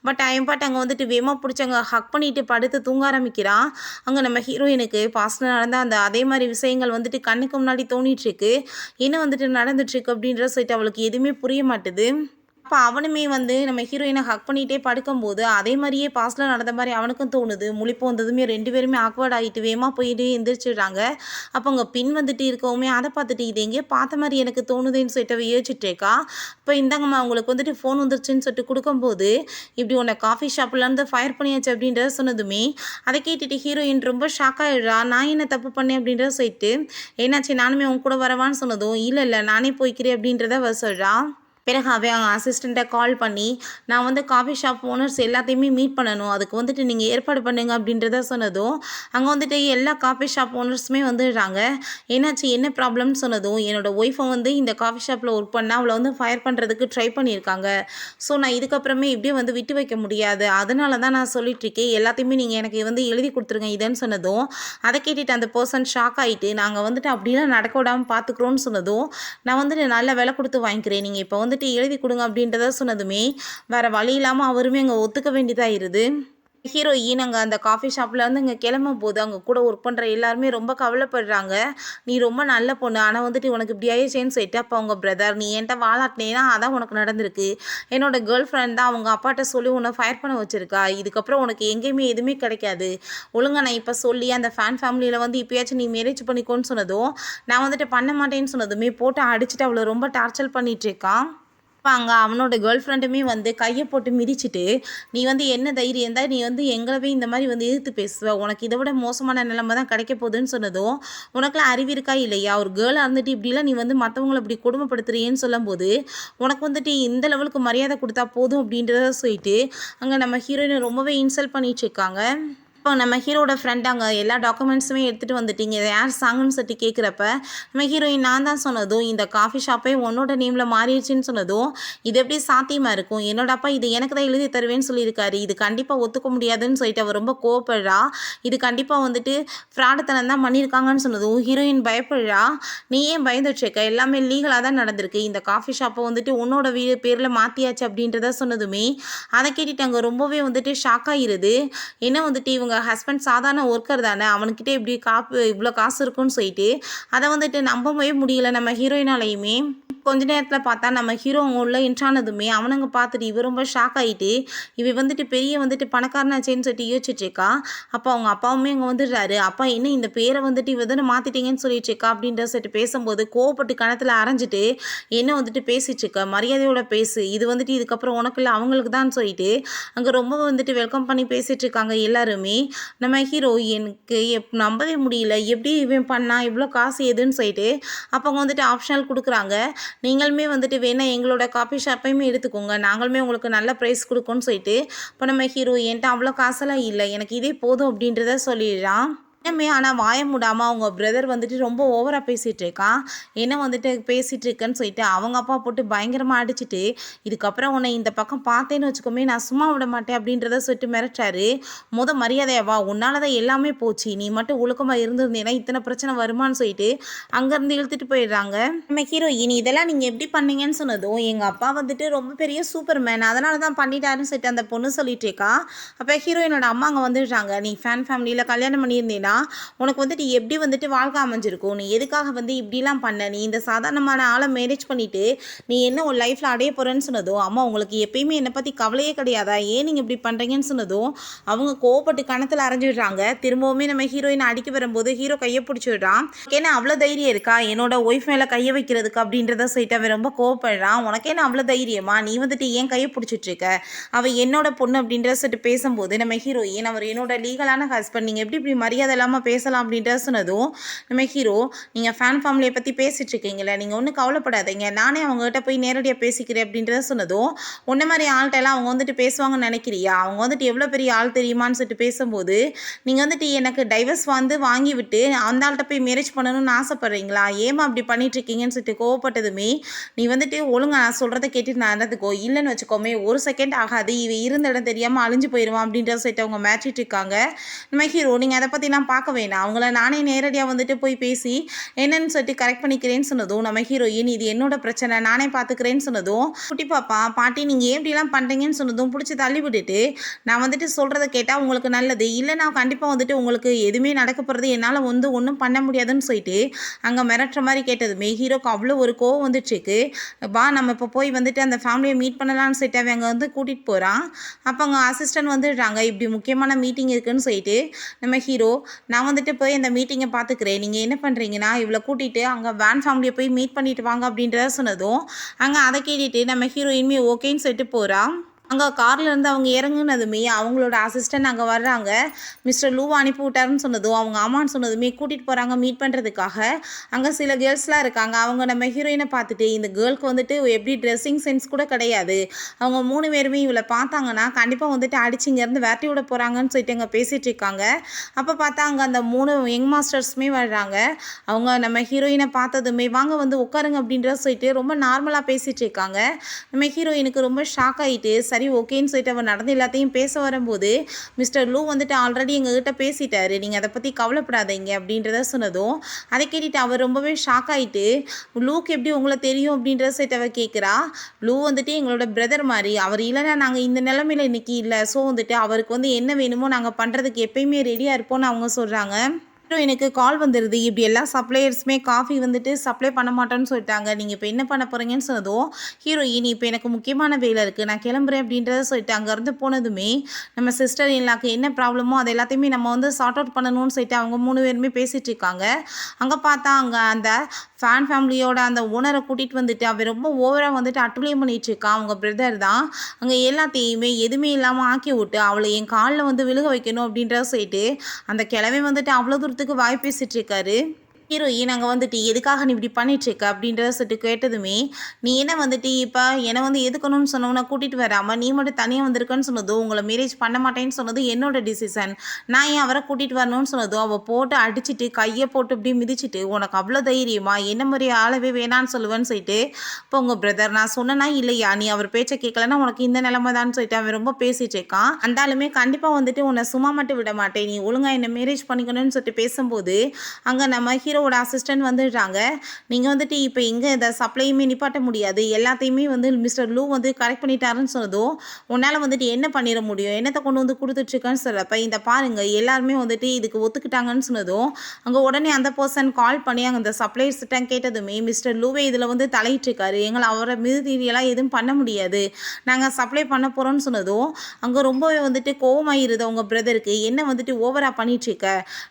பட் பாட்டு அங்கே வந்துட்டு வேகமாக பிடிச்சவங்க ஹக் பண்ணிட்டு படுத்து தூங்க ஆரம்பிக்கிறான். அங்கே நம்ம ஹீரோயினுக்கு பாஸ்டில் நடந்த அந்த அதே மாதிரி விஷயங்கள் வந்துட்டு கண்ணுக்கு முன்னாடி தோணிட்டுருக்கு, என்ன வந்துட்டு நடந்துட்டுருக்கு அப்படின்றத சொல்லிட்டு அவளுக்கு எதுவுமே புரிய மாட்டுது. அப்போ அவனுமே வந்து நம்ம ஹீரோயினை ஹக் பண்ணிகிட்டே படுக்கும்போது அதே மாதிரியே பாஸ்டில் நடந்த மாதிரி அவனுக்கும் தோணுது. முழிப்பு வந்ததுமே 2 பேருமே ஆக்வர்ட் ஆகிட்டு வேகமாக போயிட்டு எந்திரிச்சிடுறாங்க. அப்போ அங்கே பின் வந்துட்டு இருக்கவுமே அதை பார்த்துட்டு இது எங்கேயோ பார்த்த மாதிரி எனக்கு தோணுதுன்னு சொல்லிட்டு யோசிச்சுட்டேக்கா. இப்போ இந்தாங்கம்மா உங்களுக்கு வந்துட்டு ஃபோன் வந்துருச்சுன்னு சொல்லிட்டு கொடுக்கும்போது இப்படி உன்னை காஃபி ஷாப்லேருந்து ஃபயர் பண்ணியாச்சு அப்படின்றத சொன்னதுமே அதை கேட்டுட்டு ஹீரோயின் ரொம்ப ஷாக் ஆகிடுறா. நான் என்ன தப்பு பண்ணேன் அப்படின்றத சொல்லிட்டு என்னாச்சு நானுமே உன் கூட வரவான்னு சொன்னதும் இல்லை நானே போய்க்கிறேன் அப்படின்றத அவ சொல்கிறா. பிறகு அவன் அசிஸ்டண்ட்டை கால் பண்ணி நான் வந்து காஃபி ஷாப் ஓனர்ஸ் எல்லாத்தையுமே மீட் பண்ணணும், அதுக்கு வந்துட்டு நீங்கள் ஏற்பாடு பண்ணுங்க அப்படின்றத சொன்னதும் அங்கே வந்துட்டு எல்லா காஃபி ஷாப் ஓனர்ஸுமே வந்துடுறாங்க. என்னாச்சு என்ன ப்ராப்ளம்னு சொன்னதும் என்னோடய ஒய்ஃபை வந்து இந்த காஃபி ஷாப்பில் ஒர்க் பண்ணால் அவளை வந்து ஃபயர் பண்ணுறதுக்கு ட்ரை பண்ணியிருக்காங்க, ஸோ நான் இதுக்கப்புறமே இப்படியே வந்து விட்டு வைக்க முடியாது, அதனால தான் நான் சொல்லிட்டுருக்கேன், எல்லாத்தையுமே நீங்கள் எனக்கு வந்து எழுதி கொடுத்துருங்க இதுன்னு சொன்னதும் அதை கேட்டுட்டு அந்த பர்சன் ஷாக் ஆகிட்டு நாங்கள் வந்துட்டு அப்படிலாம் நடக்க விடாமல் பார்த்துக்குறோன்னு சொன்னதும் நான் வந்துட்டு நல்ல விலை கொடுத்து வாங்கிக்கிறேன், நீங்கள் இப்போ வந்துட்டு எழுதி கொடுங்க அப்படின்றத சொன்னதுமே வேற வழி இல்லாமல் அவருமே அங்கே ஒத்துக்க வேண்டியதாகிருது. ஹீரோயின் அங்கே அந்த காஃபி ஷாப்பில் வந்து இங்கே கிளம்பும் போது அங்கே கூட ஒர்க் பண்ணுற எல்லாருமே ரொம்ப கவலைப்படுறாங்க. நீ ரொம்ப நல்ல பொண்ணு, ஆனால் வந்துட்டு உனக்கு இப்படி ஆயிடுச்சேன்னு சொல்லிட்டு அப்போ அவங்க பிரதர் நீ என்கிட்ட வாழாட்டினேன்னா அதான் உனக்கு நடந்திருக்கு, என்னோட கேர்ள் ஃப்ரெண்ட் தான் அவங்க அப்பாட்ட சொல்லி உன்னை ஃபயர் பண்ண வச்சுருக்கா, இதுக்கப்புறம் உனக்கு எங்கேயுமே எதுவுமே கிடைக்காது, ஒழுங்கா நான் இப்போ சொல்லி அந்த ஃபேமிலியில் வந்து இப்போயாச்சும் நீ மேரேஜ் பண்ணிக்கோன்னு சொன்னதும் நான் வந்துட்டு பண்ண மாட்டேன்னு சொன்னதுமே போட்டு அடிச்சுட்டு அவளை ரொம்ப டார்ச்சர் பண்ணிகிட்ருக்கான். அப்போ அங்கே அவனோட கேர்ள் ஃப்ரெண்டுமே வந்து கையை போட்டு மிதிச்சுட்டு நீ வந்து என்ன தைரியம் இருந்தால் நீ வந்து எங்களவே இந்த மாதிரி வந்து எதிர்த்து பேசுவ, உனக்கு இதை விட மோசமான நிலைமை தான் கிடைக்க போகுதுன்னு சொன்னதும் உனக்குலாம் அறிவு இருக்கா இல்லையா, ஒரு கேர்ளாக இருந்துட்டு இப்படிலாம் நீ வந்து மற்றவங்களை இப்படி கொடுமைப்படுத்துறியேன்னு சொல்லும்போது உனக்கு வந்துட்டு இந்த லெவலுக்கு மரியாதை கொடுத்தா போதும் அப்படின்றத சொல்லிட்டு அங்கே நம்ம ஹீரோயினை ரொம்பவே இன்சல்ட் பண்ணிட்டு இருக்காங்க. இப்போ நம்ம ஹீரோட ஃப்ரெண்ட் அங்கே எல்லா டாக்குமெண்ட்ஸுமே எடுத்துகிட்டு வந்துட்டீங்க, இதை யார் சாங்கன்னு சொல்லி கேட்குறப்ப நம்ம ஹீரோயின் நான் தான் சொன்னதும் இந்த காஃபி ஷாப்பே உன்னோட நேமில் மாறிடுச்சின்னு சொன்னதும் இது எப்படி சாத்தியமாக இருக்கும், என்னோட அப்பா இது எனக்கு தான் எழுதி தருவேன்னு சொல்லியிருக்காரு, இது கண்டிப்பாக ஒத்துக்க முடியாதுன்னு சொல்லிட்டு அவர் ரொம்ப கோவப்படுறா, இது கண்டிப்பாக வந்துட்டு ஃப்ராடுத்தனம் தான் பண்ணியிருக்காங்கன்னு சொன்னதும் ஹீரோயின் பயப்படுறா. நீ ஏன் பயந்துட்டுருக்க, எல்லாமே லீகலாக தான் நடந்திருக்கு, இந்த காஃபி ஷாப்பை வந்துட்டு உன்னோட வீடு பேரில் மாற்றியாச்சு அப்படின்றத சொன்னதுமே அதை கேட்டுட்டு அங்கே ரொம்பவே வந்துட்டு ஷாக் ஆகிருது. என்ன வந்துட்டு இவங்க ஹஸ்பண்ட் சாதாரண ஒர்க்கர் தானே, அவனுக்கிட்ட இப்படி இவ்வளோ காசு இருக்குன்னு சொல்லிட்டு அதை வந்துட்டு நம்பவே முடியல நம்ம ஹீரோயினாலையுமே. கொஞ்ச நேரத்தில் பார்த்தா நம்ம ஹீரோ உள்ள இன்ட்ரானதுமே அவனுங்க பார்த்துட்டு இவ ரொம்ப ஷாக் ஆகிட்டு இவ வந்துட்டு பெரிய வந்துட்டு பணக்காரனாச்சேன்னு சொல்லிட்டு யோசிச்சுட்டு இருக்கா. அப்போ அவங்க அப்பாவுமே அங்கே வந்துடுறாரு. அப்பா என்ன இந்த பேரை வந்துட்டு இவ தானே மாற்றிட்டீங்கன்னு சொல்லிட்டு இருக்கா அப்படின்ற சொல்லிட்டு பேசும்போது கோவப்பட்டு கணத்தில் அரைஞ்சிட்டு என்ன வந்துட்டு பேசிட்டு இருக்க, மரியாதையோட பேசு, இது வந்துட்டு இதுக்கப்புறம் உனக்கு இல்லை அவங்களுக்கு தான் சொல்லிட்டு அங்கே ரொம்ப வந்துட்டு வெல்கம் பண்ணி பேசிட்டு இருக்காங்க எல்லாருமே. நம்ம ஹீரோ எனக்கு நம்பவே முடியல, எப்படி இவன் பண்ணா, இவ்வளோ காசு எதுன்னு சொல்லிட்டு அப்போ அவங்க வந்துட்டு ஆப்ஷனல் கொடுக்குறாங்க. நீங்களுமே வந்துட்டு வேணா எங்களோட காஃபி ஷாப்பையுமே எடுத்துக்கோங்க, நாங்களுமே உங்களுக்கு நல்ல ப்ரைஸ் கொடுக்கோன்னு சொல்லிட்டு இப்போ நம்ம ஹீரோ என்கிட்ட அவ்வளோ காசெல்லாம் இல்லை, எனக்கு இதே போதும் அப்படின்றத சொல்லிடுறான். இன்னுமே ஆனால் வாய மூடாமல் அவங்க பிரதர் வந்துட்டு ரொம்ப ஓவராக பேசிகிட்டு இருக்கான். என்ன வந்துட்டு பேசிகிட்டு இருக்கேன்னு சொல்லிட்டு அவங்க அப்பா போட்டு பயங்கரமாக அடிச்சுட்டு இதுக்கப்புறம் உன்னை இந்த பக்கம் பார்த்தேன்னு வச்சுக்கோமே நான் சும்மா விட மாட்டேன் அப்படின்றத சொல்லிட்டு மிரட்டாரு. மரியாதையாவா உன்னால தான் எல்லாமே போச்சு, நீ மட்டும் ஒழுக்கமாக இருந்திருந்தேன்னா இத்தனை பிரச்சனை வருமானு சொல்லிட்டு அங்கேருந்து இழுத்துட்டு போயிடுறாங்க. நம்ம ஹீரோயின் இதெல்லாம் நீங்கள் எப்படி பண்ணீங்கன்னு சொன்னதும் எங்கள் அப்பா வந்துட்டு ரொம்ப பெரிய சூப்பர் மேன் அதனால தான் பண்ணிட்டாருன்னு சொல்லிட்டு அந்த பொண்ணு சொல்லிட்டு இருக்கா. அப்போ ஹீரோயினோட அம்மா அங்கே வந்துடுறாங்க. நீ ஃபேன் ஃபேமிலியில் கல்யாணம் பண்ணியிருந்தேன்னா உனக்கு வந்துட்டு எப்படி வந்துட்டு வாழ்க்கை அமைஞ்சிருக்கும், நீ எதுக்காக வந்து இப்படிலாம் பண்ண, நீ இந்த சாதாரணமான ஆளை மேரேஜ் பண்ணிட்டு நீ என்ன உன் லைஃப்பில் அடைய போகிறேன்னு சொன்னதும் அம்மா உங்களுக்கு எப்பயுமே என்னை பற்றி கவலையே கிடையாதா, ஏன் நீங்கள் இப்படி பண்ணுறீங்கன்னு சொன்னதும் அவங்க கோவப்பட்டு கணத்தில் அரைஞ்சிடுறாங்க. திரும்பவுமே நம்ம ஹீரோயினை அடிக்க வரும்போது ஹீரோ கையை பிடிச்சி விடுறான். ஏன்னா அவ்வளோ தைரியம் இருக்கா என்னோட ஒய்ஃப் மேலே கையை வைக்கிறதுக்கு அப்படின்றத சொல்லிட்டு அவன் ரொம்ப கோவப்படுறான். உனக்கே நான் அவ்வளோ தைரியமா, நீ வந்துட்டு ஏன் கையை பிடிச்சிட்டு இருக்க, அவள் என்னோட பொண்ணு அப்படின்றத சொல்லிட்டு பேசும்போது நம்ம ஹீரோயின் அவர் என்னோட லீகலான ஹஸ்பண்ட், நீங்கள் எப்படி இப்படி மரியாதை இல்லாமல் பேசலாம் அப்படின்ற சொன்னதும் நம்ம ஹீரோ நீங்கள் ஃபேன் ஃபேமிலியை பற்றி பேசிகிட்டு இருக்கீங்களே, நீங்கள் ஒன்றும் கவலைப்படாதீங்க, நானே அவங்ககிட்ட போய் நேரடியாக பேசிக்கிறேன் அப்படின்றத சொன்னதும் உன்ன மாதிரி ஆள்கிட்டலாம் அவங்க வந்துட்டு பேசுவாங்கன்னு நினைக்கிறியா, அவங்க வந்துட்டு எவ்வளோ பெரிய ஆள் தெரியுமான்னு சொல்லிட்டு பேசும்போது நீங்கள் வந்துட்டு எனக்கு டைவர்ஸ் வாங்கி விட்டு அந்த ஆள்கிட்ட போய் மேரேஜ் பண்ணணும்னு ஆசைப்பட்றீங்களா, ஏமா அப்படி பண்ணிட்டுருக்கீங்கன்னு சொல்லிட்டு கோவப்பட்டதுமே நீ வந்துட்டு ஒழுங்கா நான் சொல்கிறத கேட்டுட்டு நடந்துக்கோ, இல்லைன்னு வச்சுக்கோமே ஒரு செகண்ட் ஆகாது இவ இருந்த இடம் தெரியாமல் அழிஞ்சு போயிடுவான் அப்படின்றத சொல்லிட்டு அவங்க மேட்சிட்டு இருக்காங்க. நம்ம ஹீரோ நீங்கள் அதை பற்றிலாம் பார்க்க வேணாம், அவங்கள நானே நேரடியாக வந்துட்டு போய் பேசி என்னன்னு சொல்லிட்டு கரெக்ட் பண்ணிக்கிறேன்னு சொன்னதும் நம்ம ஹீரோயின் இது என்னோட பிரச்சனை நானே பார்த்துக்கிறேன்னு சொன்னதும் குட்டி பாப்பா பாட்டி நீங்கள் ஏன் இப்படிலாம் பண்ணுறீங்கன்னு சொன்னதும் பிடிச்சி தள்ளி விட்டுட்டு நான் வந்துட்டு சொல்கிறத கேட்டால் உங்களுக்கு நல்லது, இல்லை நான் கண்டிப்பாக வந்துட்டு உங்களுக்கு எதுவுமே நடக்க போகிறது என்னால் வந்து ஒன்றும் பண்ண முடியாதுன்னு சொல்லிட்டு அங்கே மிரட்டுற மாதிரி கேட்டதுமே ஹீரோக்கு அவ்வளோ ஒரு கோவம் வந்துட்டுருக்கு. வா நம்ம இப்போ போய் வந்துட்டு அந்த ஃபேமிலியை மீட் பண்ணலான்னு சொல்லிட்டு அவங்க வந்து கூட்டிகிட்டு போகிறான். அப்போ அங்கே அசிஸ்டன்ட் வந்துடுறாங்க, இப்படி முக்கியமான மீட்டிங் இருக்குதுன்னு சொல்லிட்டு நம்ம ஹீரோ நான் வந்துட்டு போய் அந்த மீட்டிங்கை பார்த்துக்கிறேன், நீங்கள் என்ன பண்ணுறீங்கன்னா இவ்வளோ கூட்டிகிட்டு அங்கே வேன் ஃபேமிலியை போய் மீட் பண்ணிட்டு வாங்க அப்படின்றத சொன்னதும் அங்கே அதை கேட்டுட்டு நம்ம ஹீரோயின்மே ஓகேன்னு சொல்லிட்டு போகிறான். அங்கே கார்லேருந்து அவங்க இறங்குனதுமே அவங்களோட அசிஸ்டன்ட் அங்கே வர்றாங்க. மிஸ்டர் லூவை அனுப்பி விட்டாருன்னு சொன்னதும் அவங்க ஆமான்னு சொன்னதுமே கூட்டிகிட்டு போகிறாங்க மீட் பண்ணுறதுக்காக. அங்கே சில கேர்ள்ஸ்லாம் இருக்காங்க. அவங்க நம்ம ஹீரோயினை பார்த்துட்டு இந்த கேர்ளுக்கு வந்துட்டு எப்படி ட்ரெஸ்ஸிங் சென்ஸ் கூட கிடையாது, அவங்க 3 பேருமே இவளை பார்த்தாங்கன்னா கண்டிப்பாக வந்துட்டு அடிச்சு இங்கேருந்து விரட்டி விட போகிறாங்கன்னு சொல்லிட்டு அங்கே பேசிகிட்டு இருக்காங்க. அப்போ பார்த்தா அங்கே அந்த 3 யங் மாஸ்டர்ஸுமே வர்றாங்க. அவங்க நம்ம ஹீரோயினை பார்த்ததுமே வாங்க வந்து உட்காருங்க அப்படின்றத சொல்லிட்டு ரொம்ப நார்மலாக பேசிகிட்டு இருக்காங்க. நம்ம ஹீரோயினுக்கு ரொம்ப ஷாக் ஆகிட்டு சரி ஓகேன்னு சொல்லிட்டு அவர் நடந்து எல்லாத்தையும் பேச வரும்போது மிஸ்டர் லூ வந்துட்டு ஆல்ரெடி எங்ககிட்ட பேசிட்டாரு, நீங்கள் அதை பற்றி கவலைப்படாதீங்க அப்படின்றத சொன்னதும் அதை கேட்டுட்டு அவர் ரொம்பவே ஷாக் ஆகிட்டு லூக்கு எப்படி உங்களை தெரியும் அப்படின்றத சொல்லிட்டு அவர் கேட்குறா. லூ வந்துட்டு எங்களோட பிரதர் மாதிரி, அவர் இல்லைன்னா நாங்கள் இந்த நிலைமையில் இன்றைக்கி இல்லை, ஸோ வந்துட்டு அவருக்கு வந்து என்ன வேணுமோ நாங்கள் பண்ணுறதுக்கு எப்பயுமே ரெடியாக இருப்போம்னு அவங்க சொல்கிறாங்க. எனக்கு கால் வந்துடுது, இப்படி எல்லா சப்ளையர்ஸுமே காஃபி வந்துட்டு சப்ளை பண்ண மாட்டோன்னு சொல்லிட்டாங்க, நீங்கள் இப்போ என்ன பண்ண போகிறீங்கன்னு சொன்னதும் ஹீரோயின் இப்போ எனக்கு முக்கியமான வேலை இருக்குது நான் கிளம்புறேன் அப்படின்றத சொல்லிட்டு அங்கேருந்து போனதுமே நம்ம சிஸ்டர் இல்லாக்கு என்ன ப்ராப்ளமோ அது எல்லாத்தையுமே நம்ம வந்து சார்ட் அவுட் பண்ணணும்னு சொல்லிட்டு அவங்க 3 பேருமே பேசிகிட்டு இருக்காங்க. அங்கே பார்த்தா அங்கே அந்த ஃபேன் ஃபேமிலியோட அந்த ஓனரை கூட்டிகிட்டு வந்துட்டு அவன் ரொம்ப ஓவராக வந்துட்டு அட்டுலியம் பண்ணிகிட்டு இருக்கான். அவங்க பிரதர் தான் அங்கே எல்லாத்தையுமே எதுவுமே இல்லாமல் ஆக்கி விட்டு அவளை என் காலில் வந்து விழுக வைக்கணும் அப்படின்றத சொல்லிட்டு அந்த கிழமை வந்துட்டு அவ்வளோ தூரத்துக்கு வாய் பேசிகிட்டு இருக்காரு. ஹீரோயின் அங்கே வந்துட்டு எதுக்காக நீ இப்படி பண்ணிட்டுருக்க அப்படின்றத சொல்லிட்டு கேட்டதுமே நீ என்ன வந்துட்டு இப்போ என்னை வந்து எதுக்கணும்னு சொன்னவனை கூட்டிகிட்டு வராமல் நீ மட்டும் தனியாக வந்திருக்கன்னு சொன்னதும் உங்களை மேரேஜ் பண்ண மாட்டேன்னு சொன்னதும் என்னோட டிசிஷன், நான் ஏன் அவரை கூட்டிகிட்டு வரணும்னு சொன்னதும் அவள் போட்டு அடிச்சுட்டு கையை போட்டு இப்படி மிதிச்சுட்டு உனக்கு அவ்வளோ தைரியமா என்ன மாதிரி ஆளவே வேணான்னு சொல்லுவேன்னு சொல்லிட்டு இப்போ உங்கள் பிரதர் நான் சொன்னேன்னா இல்லையா நீ அவர் பேச்சை கேட்கலன்னா உனக்கு இந்த நிலைமை தான் சொல்லிட்டு அவன் ரொம்ப பேசிட்டு இருக்கான். அந்தாலுமே கண்டிப்பாக வந்துட்டு உன்னை சும்மா மட்டும் விட மாட்டேன், நீ ஒழுங்காக என்னை மேரேஜ் பண்ணிக்கணும்னு சொல்லிட்டு பேசும்போது அங்கே நம்ம ஹீரோ ஹீரோவோட அசிஸ்டன்ட் வந்துடுறாங்க. நீங்கள் வந்துட்டு இப்போ இங்கே இந்த சப்ளையுமே நிப்பாட்ட முடியாது, எல்லாத்தையுமே வந்து மிஸ்டர் லூ வந்து கரெக்ட் பண்ணிட்டாருன்னு சொன்னதும், உன்னால் வந்துட்டு என்ன பண்ணிட முடியும், என்னத்தை கொண்டு வந்து கொடுத்துட்ருக்கேன்னு சொல்கிறப்ப இந்த பாருங்கள் எல்லாருமே வந்துட்டு இதுக்கு ஒத்துக்கிட்டாங்கன்னு சொன்னதும், அங்கே உடனே அந்த பர்சன் கால் பண்ணி அங்கே அந்த சப்ளையர்ஸ்கிட்ட கேட்டதுமே மிஸ்டர் லூவே இதில் வந்து தலையிட்டிருக்காரு, எங்களை அவரை மீறி எதுவும் பண்ண முடியாது, நாங்கள் சப்ளை பண்ண போகிறோம்னு சொன்னதும் அங்கே ரொம்பவே வந்துட்டு கோவமாயிருது அவங்க பிரதருக்கு. என்ன வந்துட்டு ஓவராக பண்ணிகிட்ருக்க,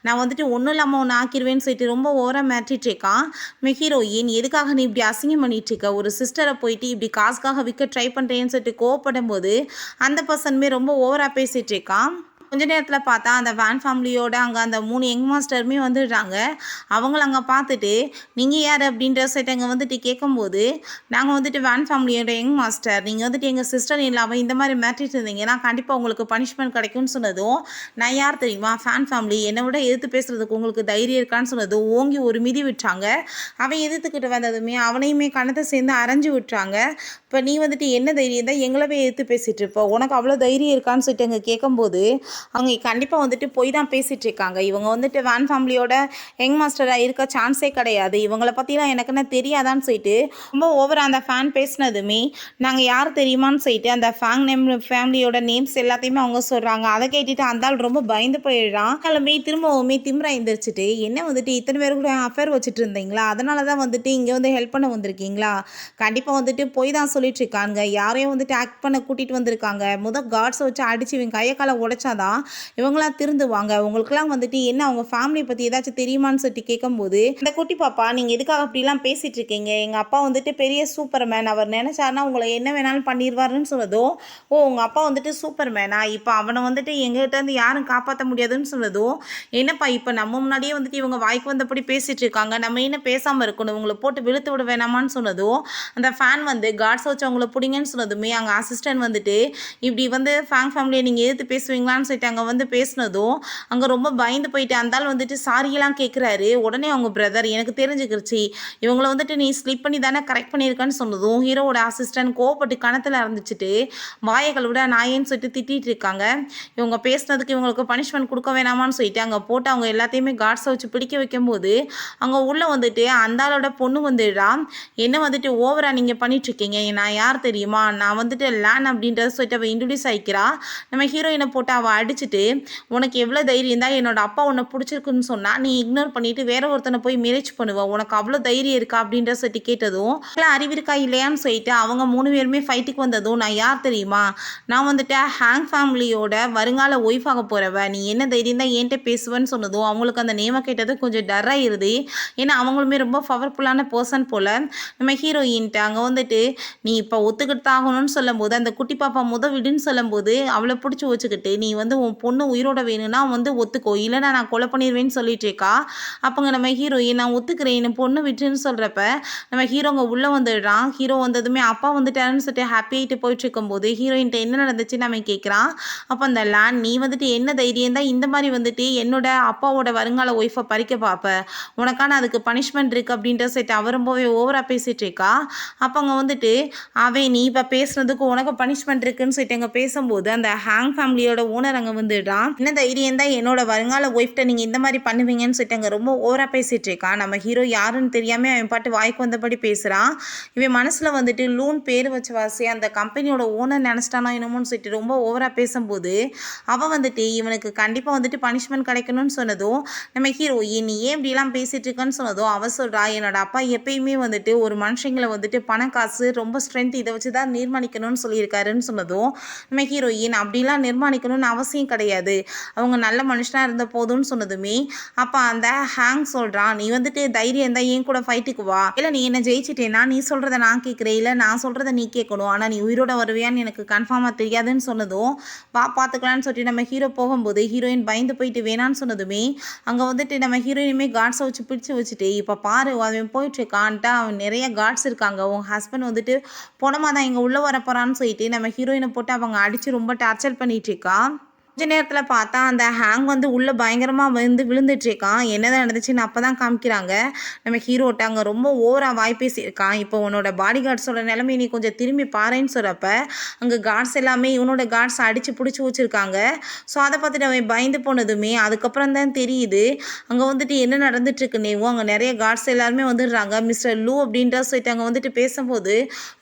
நான் வந்துட்டு ஒன்றும் இல்லாமல் ஒன்று ஆக்கிடுவேன்னு சொல்லிட்டு ரொம்ப ஓவராக மிரட்டிகிட்ருக்கான். ஹீரோயின் எதுக்காக நீ இப்படி அசிங்கம் பண்ணிகிட்ருக்க, ஒரு சிஸ்டரை போயிட்டு இப்படி காசுக்காக விற்க ட்ரை பண்ணுறேன்னு சொல்லிட்டு கோவப்படும் போது அந்த பர்சனுமே ரொம்ப ஓவராக பேசிகிட்ருக்கான். கொஞ்ச நேரத்தில் பார்த்தா அந்த வேன் ஃபேமிலியோட அங்கே அந்த 3 யங் மாஸ்டருமே வந்துடுறாங்க. அவங்கள அங்கே பார்த்துட்டு நீங்கள் யார் அப்படின்ற சைட் அங்கே வந்துட்டு கேட்கும்போது, நாங்கள் வந்துட்டு வேன் ஃபேமிலியோட யங் மாஸ்டர், நீங்கள் வந்துட்டு எங்கள் சிஸ்டர் இல்லாமல் இந்த மாதிரி மிரட்டிட்டு இருந்தீங்கன்னா கண்டிப்பாக உங்களுக்கு பனிஷ்மெண்ட் கிடைக்கும்னு சொன்னதும், நான் யார் தெரியுமா, ஃபேன் ஃபேமிலி, என்னை விட எதிர்த்து பேசுகிறதுக்கு உங்களுக்கு தைரியம் இருக்கான்னு சொன்னதும் ஓங்கி ஒரு மிதி விட்டாங்க. அவன் எதிர்த்துக்கிட்டு வந்ததுமே அவனையுமே கணத்தை சேர்ந்து அரைஞ்சு விட்டுறாங்க. இப்போ நீ வந்துட்டு என்ன தைரியம் தான் எங்களவே எதிர்த்து பேசிகிட்டு இருப்ப, உனக்கு அவ்வளோ தைரியம் இருக்கான்னு சொல்லிட்டு அங்கே கேட்கும்போது அவங்க கண்டிப்பாக வந்துட்டு போய் தான் பேசிகிட்டு இருக்காங்க. இவங்க வந்துட்டு வேன் ஃபேமிலியோட யங் மாஸ்டராக இருக்க சான்ஸே கிடையாது, இவங்களை பற்றிலாம் எனக்குன்னு தெரியாதான்னு சொல்லிட்டு ரொம்ப ஓவராக அந்த ஃபேன் பேசினதுமே, நாங்கள் யார் தெரியுமான்னு சொல்லிட்டு அந்த ஃபேமிலியோட நேம்ஸ் எல்லாத்தையுமே அவங்க சொல்கிறாங்க. அதை கேட்டுட்டு அந்த ஆள் ரொம்ப பயந்து போயிடுறான். கிளம்பி திரும்பவுமே திமிரா எழுந்திரிச்சிட்டு, என்ன வந்துட்டு இத்தனை பேர் கூட அஃபேர் வச்சுட்டு இருந்தீங்களா, அதனால தான் வந்துட்டு இங்கே வந்து ஹெல்ப் பண்ண வந்திருக்கீங்களா, கண்டிப்பாக வந்துட்டு போய் தான் சொல்லிட்டு இருக்காங்க, யாரையும் வந்துட்டு ஆக்ட் பண்ண கூட்டிகிட்டு வந்திருக்காங்க, கார்ட்ஸை வச்சு அடித்து இவங்க கையை காலை உடைச்சாதான் இவங்களாம் திருந்துவாங்க, உங்களுக்குலாம் வந்துட்டு என்ன அவங்க ஃபேமிலி பற்றி ஏதாச்சும் தெரியுமான்னு சொல்லிட்டு கேட்கும்போது, இந்த குட்டி பாப்பா நீங்கள் எதுக்காக அப்படிலாம் பேசிகிட்டு இருக்கீங்க, எங்கள் அப்பா வந்துட்டு பெரிய சூப்பர்மேன், அவர் நினச்சாருன்னா உங்களை என்ன வேணாலும் பண்ணிடுவாருன்னு சொன்னதும், ஓ உங்கள் அப்பா வந்துட்டு சூப்பர்மேனா, இப்போ அவனை வந்துட்டு எங்ககிட்ட இருந்து யாரும் காப்பாற்ற முடியாதுன்னு சொன்னதும், என்னப்பா இப்போ நம்ம முன்னாடியே வந்துட்டு இவங்க வாய்க்கு வந்தபடி பேசிகிட்டு இருக்காங்க, நம்ம என்ன பேசாமல் இருக்கணும், உங்களை போட்டு விழுத்து விட வேணாமான்னு சொன்னதும், அந்த ஃபேன் வந்து கார்ட்ஸ் வச்சு அவங்கள பிடிங்கன்னு சொன்னதுமே அங்கே அசிஸ்டன்ட் வந்துட்டு இப்படி வந்து ஃபேமிலியை நீங்கள் எதிர்த்து பேசுவீங்களான்னு சொல்லிட்டு அங்கே வந்து பேசினதும் அங்கே ரொம்ப பயந்து போயிட்டு அந்தால் வந்துட்டு சாரியெல்லாம் கேட்குறாரு. உடனே அவங்க பிரதர் எனக்கு தெரிஞ்சுக்கிருச்சு, இவங்கள வந்துட்டு நீ ஸ்லிப் பண்ணி தானே கரெக்ட் பண்ணியிருக்கான்னு சொன்னதும் ஹீரோவோட அசிஸ்டன்ட் கோவப்பட்டு கணத்தில் இருந்துச்சுட்டு வாயைகள் விட நாயேன்னு சொல்லிட்டு திட்டிகிட்டு இருக்காங்க. இவங்க பேசினதுக்கு இவங்களுக்கு பனிஷ்மெண்ட் கொடுக்க வேணாமான்னு சொல்லிட்டு அங்கே போட்டு அவங்க எல்லாத்தையுமே கார்ட்ஸை வச்சு பிடிக்க வைக்கும்போது அங்கே உள்ளே வந்துட்டு அந்தாளோட பொண்ணு வந்துடுறா. என்ன வந்துட்டு ஓவராக நீங்கள் பண்ணிட்டுருக்கீங்க, நான் யார் தெரியுமா, நான் வந்துட்டு லேன் அப்படின்றத சொல்லிட்டு அவள் இன்ட்ரடியூஸ் ஆகிக்கிறா. நம்ம ஹீரோயினை போட்டு அவள் அடிச்சுட்டு, உனக்கு எவ்வளோ தைரியம் தான் என்னோட அப்பா உன்னை பிடிச்சிருக்குன்னு சொன்னால் நீ இக்னோர் பண்ணிவிட்டு வேற ஒருத்தனை போய் மேரேஜ் பண்ணுவேன், உனக்கு அவ்வளோ தைரியம் இருக்கா அப்படின்ற சொல்லிட்டு கேட்டதும் அறிவிருக்கா இல்லையான்னு சொல்லிட்டு அவங்க 3 பேருமே ஃபைட்டுக்கு வந்ததும், நான் யார் தெரியுமா, நான் வந்துட்டு ஹேங் ஃபேமிலியோட வருங்கால ஒய்ஃபாக போகிறவ, நீ என்ன தைரியம் தான் என்கிட்ட பேசுவேன்னு சொன்னதும் அவங்களுக்கு அந்த நேமை கேட்டது கொஞ்சம் டர்ராகிருது. ஏன்னா அவங்களுமே ரொம்ப பவர்ஃபுல்லான பர்சன் போல். நம்ம ஹீரோயின்ட்டு அங்கே வந்துட்டு நீ இப்போ ஒத்துக்கிட்டு தாகணும்னு சொல்லும்போது அந்த குட்டி பாப்பா விடுன்னு சொல்லும்போது அவளை பிடிச்சி வச்சுக்கிட்டு, நீ வந்து உன் பொண்ணு உயிரோட வேணும்னா வந்து ஒத்துக்கோ, இல்லைனா நான் கொலை பண்ணிடுவேன்னு சொல்லிட்டு இருக்கா. அப்போங்க நம்ம ஹீரோயின் நான் ஒத்துக்கிறேன் என் பொண்ணு விட்டுன்னு சொல்கிறப்ப நம்ம ஹீரோங்க உள்ளே வந்துடுறான். ஹீரோ வந்ததுமே அப்பா வந்துட்டாருன்னு சொல்லிட்டு ஹாப்பி ஆகிட்டு போயிட்டு இருக்கும்போது ஹீரோயின்ட்ட என்ன நடந்துச்சுன்னு நம்ம கேட்குறான். அப்போ அந்த லேண்ட் நீ வந்துட்டு என்ன தைரியம் தான் இந்த மாதிரி வந்துட்டு என்னோட அப்பாவோட வருங்கால ஒய்ஃபை பறிக்க பார்ப்ப, உனக்கான அதுக்கு பனிஷ்மெண்ட் இருக்குது அப்படின்ற சொல்லிட்டு அவர் ரொம்பவே ஓவராக பேசிகிட்டு இருக்கா. அப்போ அங்கே வந்துட்டு அவன் நீ இப்போ பேசுனதுக்கு உனக்கு பனிஷ்மெண்ட் இருக்குன்னு சொல்லிட்டு அங்கே பேசும்போது அந்த ஹேங் ஃபேமிலியோட ஓனர் அங்கே வந்துடுறான். என்ன தைரியம் தான் என்னோட வருங்கால ஒய்ஃப்ட்ட நீங்கள் இந்த மாதிரி பண்ணுவீங்கன்னு சொல்லிட்டு அங்கே ரொம்ப ஓவராக பேசிகிட்டு இருக்கான். நம்ம ஹீரோ யாருன்னு தெரியாமல் அவன் பாட்டு வாய்க்கு வந்தபடி பேசுகிறான். இவன் மனசில் வந்துட்டு லூன் பேர் வச்சு வாசி அந்த கம்பெனியோட ஓனர் நினச்சிட்டானா என்னமோன்னு சொல்லிட்டு ரொம்ப ஓவராக பேசும்போது அவன் வந்துட்டு இவனுக்கு கண்டிப்பாக வந்துட்டு பனிஷ்மெண்ட் கிடைக்கணும்னு சொன்னதும் நம்ம ஹீரோயின் நீ ஏன் இப்படிலாம் பேசிகிட்டு இருக்கன்னு சொன்னதும் அவள் சொல்கிறா, என்னோட அப்பா எப்பயுமே வந்துட்டு ஒரு மனுஷங்களை வந்துட்டு பணம் காசு ரொம்ப ஸ்ட்ரென்த் இதை வச்சு தான் நிர்மாணிக்கணும்னு சொல்லியிருக்காருன்னு சொன்னதும் நம்ம ஹீரோயின் அப்படிலாம் நிர்மாணிக்கணும்னு அவசியம் கிடையாது, அவங்க நல்ல மனுஷனாக இருந்த போதும்னு சொன்னதுமே அப்போ அந்த ஹேங் சொல்கிறான், நீ வந்துட்டு தைரியம் தான் என் கூட ஃபைட்டுக்கு வா, இல்லை நீ என்ன ஜெயிச்சிட்டேன்னா நீ சொல்கிறத நான் கேட்குறேன், இல்லை நான் சொல்கிறத நீ கேட்கணும், ஆனால் நீ உயிரோட வருவியான்னு எனக்கு கன்ஃபார்மாக தெரியாதுன்னு சொன்னதும் வா பார்த்துக்கலான்னு சொல்லிட்டு நம்ம ஹீரோ போகும்போது ஹீரோயின் பயந்து போயிட்டு வேணான்னு சொன்னதுமே அங்கே வந்துட்டு நம்ம ஹீரோயினுமே கார்ட்ஸை வச்சு பிடிச்சி வச்சுட்டு இப்போ பாரு அவன் போயிட்டுருக்கான்ட்டு அவன் நிறைய கார்ட்ஸ் இருக்காங்க, உன் ஹஸ்பண்ட் வந்துட்டு போனமாக தான் இங்கே உள்ளே வர போகிறான்னு சொல்லிட்டு நம்ம ஹீரோயினை போட்டு அவங்க அடித்து ரொம்ப டார்ச்சர் பண்ணிகிட்டு இருக்கா. கொஞ்ச நேரத்தில் பார்த்தா அந்த ஹேங் வந்து உள்ளே பயங்கரமாக வந்து விழுந்துட்டுருக்கான். என்னதான் நடந்துச்சுன்னு அப்போ தான் காமிக்கிறாங்க. நம்ம ஹீரோட்ட அங்கே ரொம்ப ஓவராக வாய் பேசியிருக்கான். இப்போ உன்னோட பாடி கார்ட்ஸோட நிலைமை நீ கொஞ்சம் திரும்பி பாருன்னு சொல்கிறப்ப அங்கே கார்ட்ஸ் எல்லாமே இவனோட கார்ட்ஸ் அடித்து பிடிச்சி வச்சுருக்காங்க. ஸோ அதை பார்த்துட்டு அவன் பயந்து போனதுமே அதுக்கப்புறம் தான் தெரியுது அங்கே வந்துட்டு என்ன நடந்துட்டுருக்குன்னேவும். அங்கே நிறைய கார்ட்ஸ் எல்லாருமே வந்துடுறாங்க. மிஸ்டர் லூ அப்படின்ற சொல்லிட்டு அங்கே வந்துட்டு பேசும்போது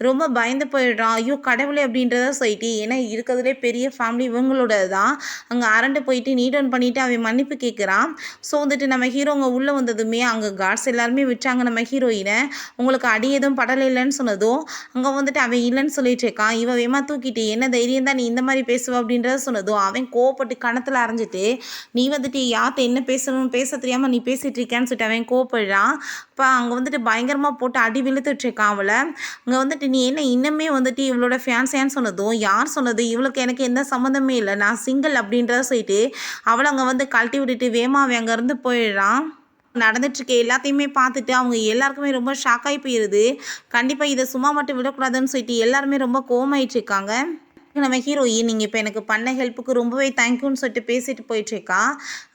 ரொம்ப பயந்து போயிடுறான். ஐயோ கடவுளே அப்படின்றத சொல்லிட்டு, ஏன்னா இருக்கிறதுலே பெரிய ஃபேமிலி இவங்களோட தான். அங்கே அரண்டு போயிட்டு நீட் டவுன் பண்ணிவிட்டு அவன் மன்னிப்பு கேட்குறான். ஸோ வந்துட்டு நம்ம ஹீரோங்க உள்ளே வந்ததுமே அங்கே கார்ட்ஸ் எல்லாருமே விட்டாங்க நம்ம ஹீரோயினை. உங்களுக்கு அடி எதுவும் படலை இல்லைன்னு சொன்னதும் அங்கே வந்துட்டு அவன் இல்லைன்னு சொல்லிட்டு இருக்கான். இவன் வேமா தூக்கிட்டு என்ன தைரியம் தான் நீ இந்த மாதிரி பேசுவ அப்படின்றத சொன்னதும் அவன் கோவப்பட்டு கணத்தில் அரைஞ்சிட்டு நீ வந்துட்டு யார்கிட்ட என்ன பேசணும்னு பேச தெரியாமல் நீ பேசிகிட்டு இருக்கேன்னு சொல்லிட்டு அவன் கோவப்படுறான். இப்போ அங்கே வந்துட்டு பயங்கரமாக போட்டு அடி விழுத்துட்ருக்கான் அவளை. அங்கே வந்துட்டு நீ என்ன இன்னமே வந்துட்டு இவளோட ஃபேன்ஸான்னு சொன்னதும் யார் சொன்னது இவளுக்கு எனக்கு எந்த சம்மந்தமே இல்லை நான் சிங்கிள் அப்படின்றத சொல்லிட்டு அவளை அங்கே வந்து கழட்டி விட்டுட்டு வேமாவே அங்கேருந்து போயிடுறான். நடந்துட்டுருக்க எல்லாத்தையுமே பார்த்துட்டு அவங்க எல்லாருக்குமே ரொம்ப ஷாக் ஆகி போயிடுது. கண்டிப்பாக இதை சும்மா மட்டும் விடக்கூடாதுன்னு சொல்லிட்டு எல்லாருமே ரொம்ப கோவமாயிட்டு இருக்காங்க. நம்ம ஹீரோயின் நீங்கள் இப்போ எனக்கு பண்ண ஹெல்ப்புக்கு ரொம்பவே தேங்க்யூன்னு சொல்லிட்டு பேசிட்டு போயிட்டுருக்கா.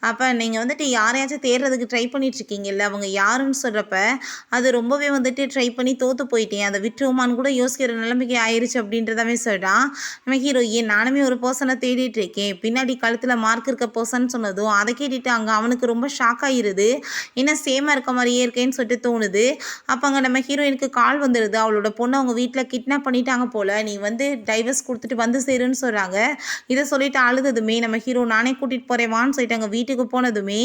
அப்போ நீங்கள் வந்துட்டு யாரையாச்சும் தேடுறதுக்கு ட்ரை பண்ணிகிட்ருக்கீங்கல்ல அவங்க யாருன்னு சொல்கிறப்ப அது ரொம்பவே வந்துட்டு ட்ரை பண்ணி தோற்று போயிட்டேன் அதை விட்டுருமான்னு கூட யோசிக்கிற நிலைமைக்கு ஆயிடுச்சு அப்படின்றதாவே சொல்கிறான். நம்ம ஹீரோயின் நானுமே ஒரு பர்சனை தேடிட்டு இருக்கேன் பின்னாடி கழுத்தில் மார்க் இருக்க பர்சன் சொன்னதும் அதை கேட்டுட்டு அங்கே அவனுக்கு ரொம்ப ஷாக் ஆகிடுது. என்ன சேமாக இருக்க மாதிரியே இருக்கேன்னு சொல்லிட்டு தோணுது. அப்போ அங்கே நம்ம ஹீரோயினுக்கு கால் வந்துடுது. அவளோட பொண்ணு அவங்க வீட்டில் கிட்னாப் பண்ணிட்டாங்க போல் நீ வந்து டைவர்ஸ் கொடுத்துட்டு வந்து சேருன்னு சொல்கிறாங்க. இதை சொல்லிட்டு அழுதுதுமே நம்ம ஹீரோ நானே கூட்டிகிட்டு போகிறேன் வான்னு சொல்லிட்டு அங்கே வீட்டுக்கு போனதுமே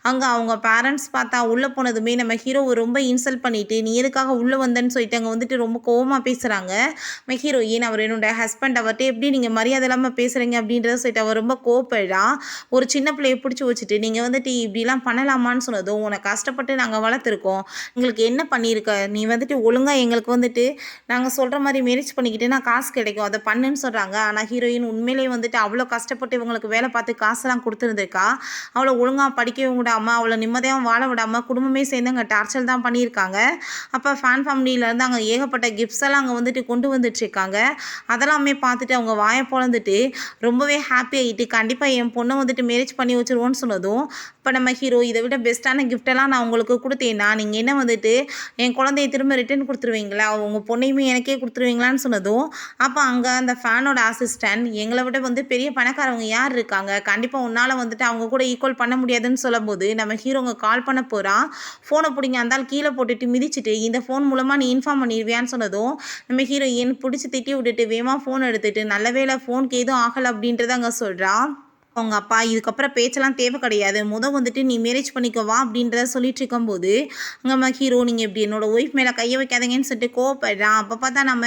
அங்கே அவங்க பேரண்ட்ஸ் பார்த்தா உள்ளே போனதுமே நம்ம ஹீரோவை ரொம்ப இன்சல்ட் பண்ணிவிட்டு நீ எதுக்காக உள்ளே வந்தேன்னு சொல்லிட்டு அங்கே வந்துட்டு ரொம்ப கோவமாக பேசுகிறாங்க. நம்ம ஹீரோயின் அவர் என்னோட ஹஸ்பண்ட் அவர்கிட்ட எப்படி நீங்கள் மரியாதை இல்லாமல் பேசுகிறீங்க அப்படின்றத சொல்லிட்டு அவர் ரொம்ப கோவப்படுறா. ஒரு சின்ன பிள்ளையை பிடிச்சி வச்சுட்டு நீங்கள் வந்துட்டு இப்படிலாம் பண்ணலாமான்னு சொன்னதும் உனக்கு கஷ்டப்பட்டு நாங்கள் வளர்த்துருக்கோம் எங்களுக்கு என்ன பண்ணியிருக்க நீ வந்துட்டு ஒழுங்காக எங்களுக்கு வந்துட்டு நாங்கள் சொல்கிற மாதிரி மேரேஜ் பண்ணிக்கிட்டு நான் காசு கிடைக்கும் அதை பண்ணுன்னு சொல்கிறாங்க. ஆனால் ஹீரோயின் உண்மையிலேயே வந்துட்டு அவ்வளோ கஷ்டப்பட்டு இவங்களுக்கு வேலை பார்த்து காசெல்லாம் கொடுத்துருந்துருக்கா. அவளை ஒழுங்காக படிக்கவும் விடாமல் அவளை நிம்மதியாக வாழ விடாமல் குடும்பமே சேர்ந்து அங்கே டார்ச்சர் தான் பண்ணியிருக்காங்க. அப்போ ஃபேன் ஃபேமிலியிலேருந்து அங்கே ஏகப்பட்ட கிஃப்ட்ஸ் எல்லாம் அங்கே வந்துட்டு கொண்டு வந்துட்டுருக்காங்க. அதெல்லாமே பார்த்துட்டு அவங்க வாயை பொழந்துட்டு ரொம்பவே ஹாப்பி ஆகிட்டு கண்டிப்பாக என் பொண்ணை வந்துட்டு மேரேஜ் பண்ணி வச்சுருவோன்னு சொன்னதும் இப்போ நம்ம ஹீரோ இதை விட பெஸ்ட்டான கிஃப்டெல்லாம் நான் உங்களுக்கு கொடுத்தேன்னா நீங்கள் என்ன வந்துட்டு என் குழந்தைய திரும்ப ரிட்டர்ன் கொடுத்துருவீங்களா உங்கள் பொண்ணையுமே எனக்கே கொடுத்துருவீங்களான்னு சொன்னதும் அப்போ அங்கே அந்த ஃபேனோட அசிஸ்டன்ட் எங்களை விட வந்து பெரிய பணக்காரவங்க யார் இருக்காங்க கண்டிப்பாக உன்னால் வந்துட்டு அவங்க கூட ஈக்குவல் பண்ண முடியாதுன்னு சொல்லும்போது நம்ம ஹீரோங்க கால் பண்ண போகிறான். ஃபோனை பிடிங்க அந்தால் கீழே போட்டுட்டு மிதிச்சுட்டு இந்த ஃபோன் மூலமாக நீ இன்ஃபார்ம் பண்ணிடுவியான்னு சொன்னதும் நம்ம ஹீரோயின் பிடிச்சி திட்டி விட்டுட்டு வேகமாக ஃபோன் எடுத்துட்டு நல்ல வேளை ஃபோனுக்கு எதுவும் ஆகலை அப்படின்றத அங்கே சொல்கிறான். அவங்க அப்பா இதுக்கப்புறம் பேச்செல்லாம் தேவை கிடையாது வந்துட்டு நீ மேரேஜ் பண்ணிக்கவா அப்படின்றத சொல்லிட்டு இருக்கும்போது அங்கே ஹீரோ நீங்கள் இப்படி என்னோட ஒய்ஃப் மேலே கையை வைக்காதீங்கன்னு சொல்லிட்டு கோவப்படுறான். அப்போ பார்த்தா நம்ம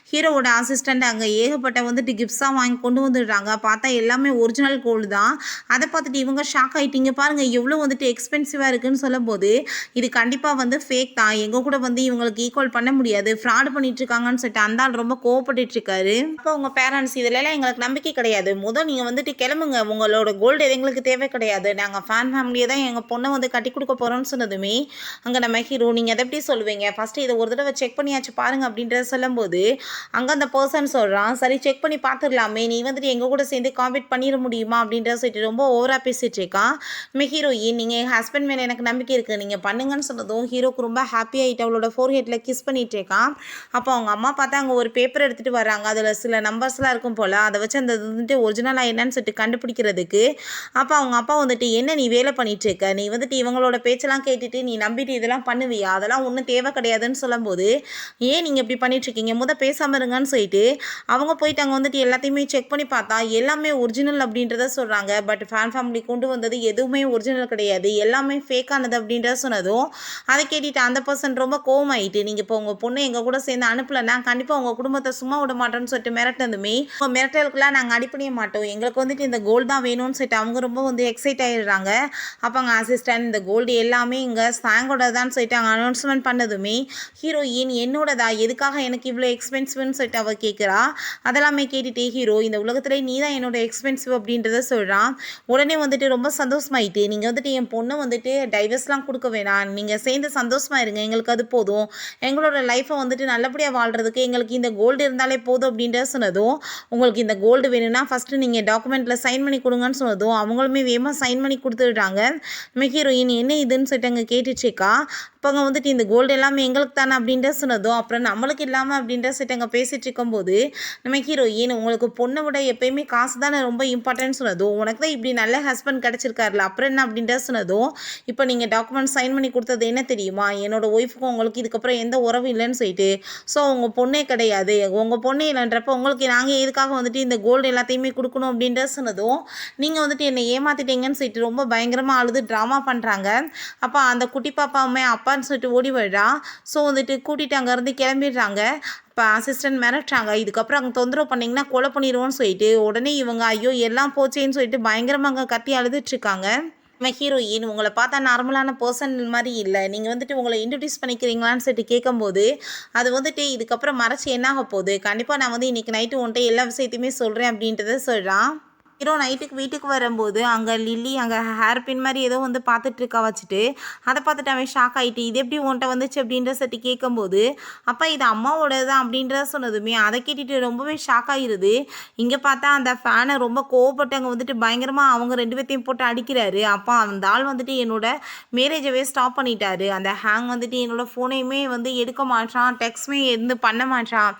ஹீரோவோட அசிஸ்டண்ட் அங்கே ஏகப்பட்ட வந்துட்டு கிஃப்ட்ஸாக வாங்கி கொண்டு வந்துடுறாங்க. பார்த்தா எல்லாமே ஒரிஜினல் கோல்டு தான். அதை பார்த்துட்டு இவங்க ஷாக் ஆகிட்டீங்க பாருங்கள் எவ்வளோ வந்துட்டு எக்ஸ்பென்சிவாக இருக்குன்னு சொல்லும்போது இது கண்டிப்பாக வந்து ஃபேக் தான் எங்கள் கூட வந்து இவங்களுக்கு ஈக்குவல் பண்ண முடியாது ஃப்ராடு பண்ணிட்டு இருக்காங்கன்னு சொல்லிட்டு அந்த ஆள் ரொம்ப கோவப்பட்டு இருக்காரு. அப்போ உங்கள் பேரண்ட்ஸ் இதிலெல்லாம் எங்களுக்கு நம்பிக்கை கிடையாது நீங்கள் வந்துட்டு கிளம்புங்க உங்களோட கோல்டு எங்களுக்கு தேவை கிடையாது நாங்கள் ஃபேன் ஃபேமிலியை தான் எங்கள் பொண்ணை வந்து கட்டி கொடுக்க போகிறோம்னு சொன்னதுமே அங்கே நம்ம ஹீரோ நீங்கள் எதை எப்படி சொல்லுவீங்க ஃபஸ்ட்டு இதை ஒரு தடவை செக் பண்ணியாச்சு பாருங்கள் அப்படின்றத சொல்லும்போது அங்கே அந்த பர்சன் சொல்கிறான் சரி செக் பண்ணி பார்த்துடலாமே நீ வந்துட்டு எங்கள் கூட சேர்ந்து காம்பீட் பண்ணிட முடியுமா அப்படின்றத சொல்லிட்டு ரொம்ப ஓவராக பேசிகிட்டு இருக்கான். நம்ம ஹீரோயின் நீங்கள் என் ஹஸ்பண்ட் மேலே எனக்கு நம்பிக்கை இருக்குது நீங்கள் பண்ணுங்கன்னு சொன்னதும் ஹீரோக்கு ரொம்ப ஹாப்பி ஆகிட்டு அவளோட ஃபோர்ஹெட்டில் கிஸ் பண்ணிகிட்டு இருக்கான். அப்போ அவங்க அம்மா பார்த்தா அங்கே ஒரு பேப்பர் எடுத்துகிட்டு வராங்க அதில் சில நம்பர்ஸ்லாம் இருக்கும் போல் அதை வச்சு அந்த வந்துட்டு ஒரிஜினலாக என்னன்னு சொல்லிட்டு கண்டுபிடிக்கிறதுக்கு அப்போ அவங்க அப்பா வந்துட்டு என்ன நீ வேலை பண்ணிட்டு இருக்க நீ வந்துட்டு இவங்களோட பேச்செல்லாம் கேட்டுட்டு நீ நம்பிட்டு இதெல்லாம் பண்ணுவியா அதெல்லாம் ஒன்றும் தேவை கிடையாதுன்னு சொல்லும்போது ஏன் நீங்கள் இப்படி பண்ணிட்டு இருக்கீங்க பேசாமல் இருங்கன்னு சொல்லிட்டு அவங்க போயிட்டு அங்கே வந்துட்டு எல்லாத்தையுமே செக் பண்ணி பார்த்தா எல்லாமே ஒரிஜினல் அப்படின்றத சொல்கிறாங்க. பட் ஃபேன் ஃபேமிலி கொண்டு வந்தது எதுவுமே ஒரிஜினல் கிடையாது எல்லாமே ஃபேக்கானது அப்படின்றத சொன்னதும் அதை கேட்டுட்டு அந்த பர்சன் ரொம்ப கோவமாயிட்டு நீங்கள் இப்போ உங்கள் பொண்ணு எங்கள் கூட சேர்ந்து அனுப்பலைன்னா கண்டிப்பாக உங்கள் குடும்பத்தை சும்மா விட மாட்டோன்னு சொல்லிட்டு மிரட்டதுமே உங்கள் மிரட்டலுக்குலாம் நாங்கள் அடிப்பணிய மாட்டோம் எங்களுக்கு வந்துட்டு இந்த கோல்டு தான் வேணும்னு சொல்லிட்டு அவங்க ரொம்ப வந்து எக்ஸைட் ஆகிடுறாங்க. அப்போ அங்கே அசிஸ்டன்ட் இந்த கோல்டு எல்லாமே இங்கே ஸ்டாங்கோட தான் சொல்லிட்டு அங்கே அனௌன்ஸ்மெண்ட் பண்ணதுமே ஹீரோயின் என்னோடதா எதுக்காக எனக்கு இவ்வளோ எக்ஸ்பென்சிவ்னு சொல்லிட்டு அவள் கேட்குறா. அதெல்லாமே கேட்டுட்டே ஹீரோ இந்த உலகத்துல நீ தான் என்னோட எக்ஸ்பென்சிவ் அப்படின்றத சொல்கிறான். உடனே வந்துட்டு ரொம்ப சந்தோஷமாயிட்டு நீங்கள் வந்துட்டு என் பொண்ணை வந்துட்டு டைவர்ஸ்லாம் கொடுக்க வேணாம் நீங்கள் சேர்ந்து சந்தோஷமாக இருங்க எங்களுக்கு அது போதும் எங்களோட லைஃப்பை வந்துட்டு நல்லபடியாக வாழ்கிறதுக்கு எங்களுக்கு இந்த கோல்டு இருந்தாலே போதும் அப்படின்றத சொன்னதும் உங்களுக்கு இந்த கோல்டு வேணும்னா ஃபஸ்ட்டு நீங்கள் டாக்குமெண்ட்டில் சைன் பண்ணி கொடுங்கன்னு சொன்னதும் அவங்களுமே வேகமாக சைன் பண்ணி கொடுத்துடுறாங்க. நம்ம ஹீரோயின் என்ன இதுன்னு சொல்லிட்டு அங்கே கேட்டுட்ருக்கா. அப்போ அங்கே வந்துட்டு இந்த கோல்டு எல்லாமே எங்களுக்கு தானே அப்படின்ற சொன்னதும் அப்புறம் நம்மளுக்கு இல்லாமல் அப்படின்ற சொல்லிட்டு அங்கே பேசிகிட்டு இருக்கும்போது நம்ம ஹீரோயின் உங்களுக்கு பொண்ணை விட எப்பயுமே காசு தானே ரொம்ப இம்பார்ட்டன்ட் சொன்னதும் உனக்கு தான் இப்படி நல்ல ஹஸ்பண்ட் கிடச்சிருக்காருல அப்புறம் என்ன அப்படின்ற சொன்னதும் இப்போ நீங்கள் டாக்குமெண்ட் சைன் பண்ணி கொடுத்தது என்ன தெரியுமா, என்னோட ஒய்ஃபுக்கும் உங்களுக்கு இதுக்கப்புறம் எந்த உறவும் இல்லைன்னு சொல்லிட்டு. ஸோ உங்கள் பொண்ணே கிடையாது, உங்கள் பொண்ணே இல்லைன்றப்ப உங்களுக்கு நாங்கள் எதுக்காக வந்துட்டு இந்த கோல்டு எல்லாத்தையுமே கொடுக்கணும் அப்படின்ற சொன்னதும் நீங்கள் வந்துட்டு என்னை ஏமாற்றிட்டீங்கன்னு சொல்லிட்டு ரொம்ப பயங்கரமாக அழுது ட்ராமா பண்ணுறாங்க. அப்போ அந்த குட்டி பாப்பாவுமே அப்பான்னு சொல்லிட்டு ஓடி விடுறா. ஸோ வந்துட்டு கூட்டிகிட்டு அங்கேருந்து கிளம்பிடுறாங்க. இப்போ அசிஸ்டன்ட் மிரட்டுறாங்க, இதுக்கப்புறம் அங்கே தொந்தரவு பண்ணிங்கன்னா கொலை பண்ணிடுவோன்னு சொல்லிட்டு. உடனே இவங்க ஐயோ எல்லாம் போச்சேன்னு சொல்லிட்டு பயங்கரமாக அங்கே கத்தி அழுதுட்ருக்காங்க. நம்ம ஹீரோயின் உங்களை பார்த்தா நார்மலான பர்சன் மாதிரி இல்லை, நீங்கள் வந்துட்டு உங்களை இன்ட்ரடியூஸ் பண்ணிக்கிறீங்களான்னு சொல்லிட்டு கேட்கும்போது அது வந்துட்டு இதுக்கப்புறம் மறைச்சி என்ன ஆக போகுது, கண்டிப்பாக நான் வந்து இன்றைக்கி நைட்டு உன்ட்ட எல்லா விஷயத்தையுமே சொல்கிறேன் அப்படின்றத சொல்கிறான். ஹீரோ நைட்டுக்கு வீட்டுக்கு வரும்போது அங்கே லில்லி அங்கே ஹேர் பின் மாதிரி ஏதோ வந்து பார்த்துட்ருக்கா வச்சுட்டு. அதை பார்த்துட்டு அவன் ஷாக் ஆகிட்டு இது எப்படி உன்ட்ட வந்துச்சு அப்படின்ற சட்டி கேட்கும்போது அப்போ இது அம்மாவோடது தான் அப்படின்றத சொன்னதுமே அதை கேட்டுட்டு ரொம்பவே ஷாக் ஆகிருது. இங்கே பார்த்தா அந்த ஃபேனை ரொம்ப கோவப்பட்டு அங்கே வந்துட்டு பயங்கரமாக அவங்க 2 பேர்த்தையும் போட்டு அடிக்கிறாரு. அப்போ அந்த ஆள் வந்துட்டு என்னோட மேரேஜவே ஸ்டாப் பண்ணிட்டாரு, அந்த ஹேங் வந்துட்டு என்னோடய ஃபோனையுமே வந்து எடுக்க மாட்டான், டெக்ஸ்ட்மே எதுவும் பண்ண மாட்டான்,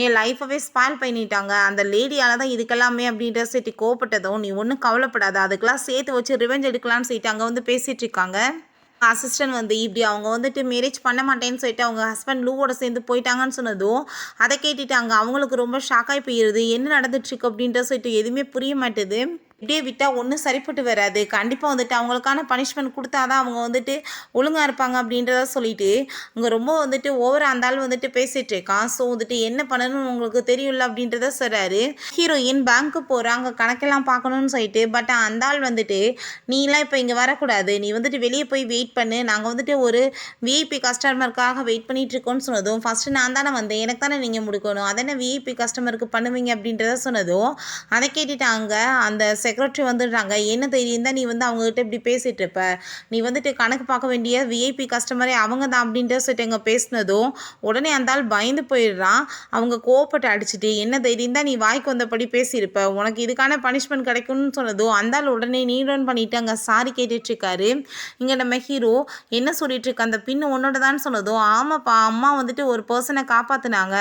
என் லைஃபவே ஸ்பாயில் பண்ணிட்டாங்க அந்த லேடியால் தான் இதுக்கெல்லாமே அப்படின்ற சட்டி கோவப்பட்டு நீ ஒன்றும் கவலைப்படாத, அதுக்கெல்லாம் சேர்த்து வச்சு ரிவெஞ்ச் எடுக்கலான்னு சொல்லிட்டு அங்கே வந்து பேசிகிட்டு இருக்காங்க. அசிஸ்டன்ட் வந்து இப்படி அவங்க வந்துட்டு மேரேஜ் பண்ண மாட்டேன்னு சொல்லிட்டு அவங்க ஹஸ்பண்ட் லூவோட சேர்ந்து போயிட்டாங்கன்னு சொன்னதும் அதை கேட்டுட்டு அங்கே அவங்களுக்கு ரொம்ப ஷாக்காகி போயிடுது. என்ன நடந்துட்டுருக்கு அப்படின்ற சொல்லிட்டு எதுவுமே புரிய மாட்டேது. இப்படியே விட்டால் ஒன்றும் சரிப்பட்டு வராது, கண்டிப்பாக வந்துட்டு அவங்களுக்கான பனிஷ்மெண்ட் கொடுத்தா தான் அவங்க வந்துட்டு ஒழுங்காக இருப்பாங்க அப்படின்றத சொல்லிட்டு அங்கே ரொம்ப வந்துட்டு ஓவராக அந்த ஆள் வந்துட்டு பேசிகிட்டு இருக்கான். ஸோ வந்துட்டு என்ன பண்ணணும்னு உங்களுக்கு தெரியும்ல அப்படின்றத சொல்கிறாரு. ஹீரோயின் பேங்க்கு போகிறாங்க கணக்கெல்லாம் பார்க்கணுன்னு சொல்லிட்டு. பட் அந்த ஆள் வந்துட்டு நீலாம் இப்போ இங்கே வரக்கூடாது, நீ வந்துட்டு வெளியே போய் வெயிட் பண்ணு, நாங்கள் வந்துட்டு ஒரு விஐபி கஸ்டமருக்காக வெயிட் பண்ணிகிட்டு இருக்கோன்னு சொன்னதும் ஃபஸ்ட்டு நான் தானே வந்தேன், எனக்கு தானே நீங்கள் முடிக்கணும், அதென்ன விஐபி கஸ்டமருக்கு பண்ணுவீங்க அப்படின்றத சொன்னதும் அதை கேட்டுட்டாங்க அந்த செக்ரட்டரி வந்துடுறாங்க. என்ன தெரியும் தான் நீ வந்து அவங்ககிட்ட இப்படி பேசிகிட்டு இருப்ப, நீ வந்துட்டு கணக்கு பார்க்க வேண்டிய விஐபி கஸ்டமரே அவங்க தான் அப்படின்ற சொல்லிட்டு எங்கே பேசினதும் உடனே அந்த ஆள் பயந்து போயிடுறான். அவங்க கோவப்பட்டு அடிச்சுட்டு என்ன தைரியம் தான் நீ வாய்க்கு வந்தபடி பேசியிருப்ப, உனக்கு இதுக்கான பனிஷ்மெண்ட் கிடைக்கும்னு சொன்னதும் அந்த ஆள் உடனே நீடன் பண்ணிவிட்டு அங்கே சாரி கேட்டுட்ருக்காரு. இங்கே நம்ம ஹீரோ என்ன சொல்லிட்டு இருக்க, அந்த பின்னு உன்னோட தான் சொன்னதும் ஆமாப்பா அம்மா வந்துட்டு ஒரு பர்சனை காப்பாற்றினாங்க,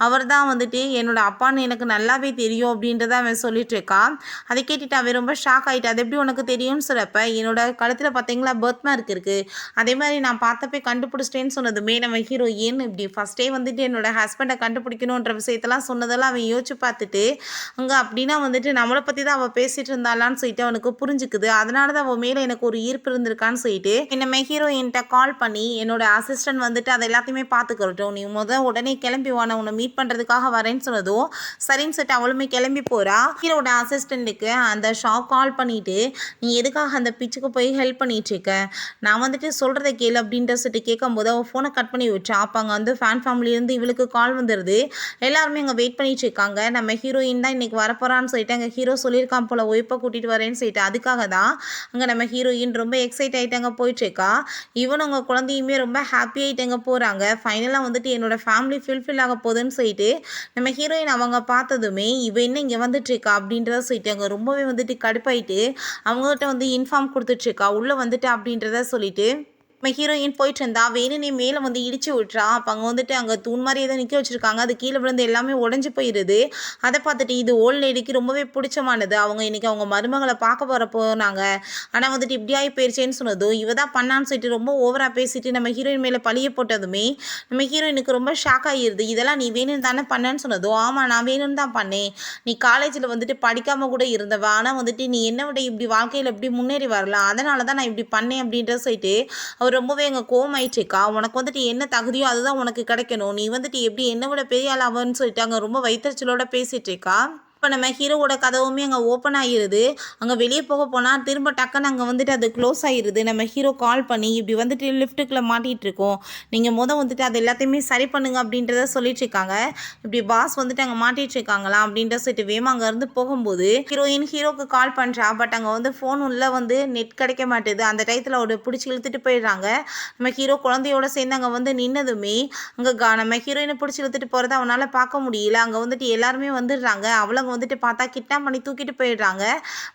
அவர் தான் வந்துட்டு என்னோட அப்பான்னு எனக்கு நல்லாவே தெரியும் அப்படின்றத அவன் சொல்லிட்டு இருக்கான். அதை கேட்டுட்டு அவன் ரொம்ப ஷாக் ஆகிட்டு அது எப்படி உனக்கு தெரியும்னு சொல்கிறப்ப என்னோட கழுத்தில் பார்த்தீங்களா பர்த் மார்க் இருக்குது, அதே மாதிரி நான் பார்த்தப்பே கண்டுபிடிச்சிட்டேன்னு சொன்னதுமே நம்ம ஹீரோயின் இப்படி ஃபஸ்ட்டே வந்துட்டு என்னோட ஹஸ்பண்டை கண்டுபிடிக்கணுன்ற விஷயத்தெல்லாம் சொன்னதெல்லாம் அவன் யோசிச்சு பார்த்துட்டு அங்கே அப்படின்னா வந்துட்டு நம்மளை பற்றி தான் அவள் பேசிகிட்டு இருந்தாலான்னு சொல்லிட்டு அவனுக்கு புரிஞ்சுக்குது. அதனால தான் அவள் மேலே எனக்கு ஒரு ஈர்ப்பு இருந்திருக்கான்னு சொல்லிட்டு நம்ம ஹீரோயின்கிட்ட கால் பண்ணி என்னோட அசிஸ்டன்ட் வந்துட்டு அதை எல்லாத்தையுமே பார்த்துக்கிறட்டும், நீ உடனே கிளம்பி வான உன்னை மீட் பண்ணுறதுக்காக வரேன்னு சொன்னதும் சரின்னு சொல்லிட்டு அவளுமே கிளம்பி போகிறா. ஹீரோட அசிஸ்டண்ட்டுக்கு அந்த ஷாப் கால் பண்ணிவிட்டு நீ எதுக்காக அந்த பிச்சுக்கு போய் ஹெல்ப் பண்ணிகிட்ருக்க, நான் வந்துட்டு சொல்கிறத கேளு அப்படின்ற சொல்லிட்டு கேட்கும்போது அவள் ஃபோனை கட் பண்ணி வச்சா. அப்போ அங்கே வந்து ஃபேன் ஃபேமிலியிலேருந்து இவளுக்கு கால் வந்துடுது. எல்லாருமே அங்கே வெயிட் பண்ணிட்டு இருக்காங்க. நம்ம ஹீரோயின் தான் இன்றைக்கி வரப்போகிறான்னு சொல்லிட்டு அங்கே ஹீரோ சொல்லியிருக்கான் போல் ஒய்ஃபை கூட்டிகிட்டு வரேன்னு சொல்லிட்டு. அதுக்காக தான் அங்கே நம்ம ஹீரோயின் ரொம்ப எக்ஸைட் ஆகிட்டு அங்கே போயிட்டுருக்கா. ஈவன் அவங்க குழந்தையுமே ரொம்ப ஹாப்பி ஆகிட்டு அங்கே போகிறாங்க. ஃபைனலாக வந்துட்டு என்னோட ஃபேமிலி ஃபில்ஃபில் ஆக போகுதுன்னு சொல்லிட்டு நம்ம ஹீரோயின் அவங்க பார்த்ததுமே இவ என்ன இங்கே வந்துட்டுருக்கா அப்படின்றத சொல்லிட்டு அங்கே ரொம்பவே வந்துட்டு கடுப்பாயிட்டு அவங்ககிட்ட வந்து இன்ஃபார்ம் கொடுத்துட்ருக்கா உள்ளே வந்துட்டு அப்படின்றத சொல்லிட்டு. நம்ம ஹீரோயின் போயிட்டு இருந்தா வேணுனே மேலே வந்து இடிச்சு விட்றா. அப்போ அங்கே வந்துட்டு அங்கே தூண் மாதிரி ஏதோ நிற்க வச்சுருக்காங்க, அது கீழே விழுந்து எல்லாமே உடஞ்சி போயிடுது. அதை பார்த்துட்டு இது ஓல்ட் லேடிக்கு ரொம்பவே பிடிச்சமானது, அவங்க இன்றைக்கி அவங்க மருமகளை பார்க்க போகிற போனாங்க, ஆனால் வந்துட்டு இப்படி ஆகி போயிடுச்சேன்னு சொன்னதும் இவ தான் பண்ணான்னு சொல்லிட்டு ரொம்ப ஓவராக பேசிட்டு நம்ம ஹீரோயின் மேலே பழிய போட்டதுமே நம்ம ஹீரோயினுக்கு ரொம்ப ஷாக் ஆகிடுது. இதெல்லாம் நீ வேணும்னு தானே பண்ணேன்னு சொன்னதும் ஆமாம் நான் வேணும்னு தான் பண்ணேன், நீ காலேஜில் வந்துட்டு படிக்காமல் கூட இருந்தவ, ஆனால் வந்துட்டு நீ என்னை விட இப்படி வாழ்க்கையில் எப்படி முன்னேறி வரலாம், அதனால தான் நான் இப்படி பண்ணேன் அப்படின்ற சொல்லிட்டு அவர் ரொம்பவே எங்கள் கோவமாயிட்டுருக்கா. உனக்கு வந்துட்டு என்ன தகுதியோ அதுதான் உனக்கு கிடைக்கணும், நீ வந்துட்டு எப்படி என்னை விட பெரிய ஆளாவன்னு சொல்லிட்டு அங்கே ரொம்ப வைத்தறிச்சலோட பேசிகிட்டு இருக்கா. இப்போ நம்ம ஹீரோவோட கதவுமே அங்கே ஓப்பன் ஆகிடுது. அங்கே வெளியே போக போனால் திரும்ப டக்குன்னு அங்கே வந்துட்டு அது க்ளோஸ் ஆகிடுது. நம்ம ஹீரோ கால் பண்ணி இப்படி வந்துட்டு லிஃப்ட்டுக்குள்ளே மாட்டிகிட்டு இருக்கோம், நீங்கள் வந்துட்டு அது எல்லாத்தையுமே சரி பண்ணுங்க அப்படின்றத சொல்லிட்டு இருக்காங்க. இப்படி பாஸ் வந்துட்டு அங்கே மாட்டிகிட்டு இருக்காங்களா அப்படின்ற சொல்லிட்டு வேமா அங்கேருந்து போகும்போது ஹீரோயின் ஹீரோக்கு கால் பண்ணுறா. பட் அங்கே வந்து ஃபோன் உள்ள வந்து நெட் கிடைக்க மாட்டேது. அந்த டயத்தில் அவட பிடிச்சி இழுத்துட்டு போயிடுறாங்க. நம்ம ஹீரோ குழந்தையோட சேர்ந்து அங்கே வந்து நின்னதுமே அங்கே நம்ம ஹீரோயினை பிடிச்சி இழுத்துட்டு போகிறத அவனால் பார்க்க முடியல. அங்கே வந்துட்டு எல்லாருமே வந்துடுறாங்க. அவளை வந்துட்டு பார்த்தா கிட்னாப் பண்ணி தூக்கிட்டு போயிடுறாங்க.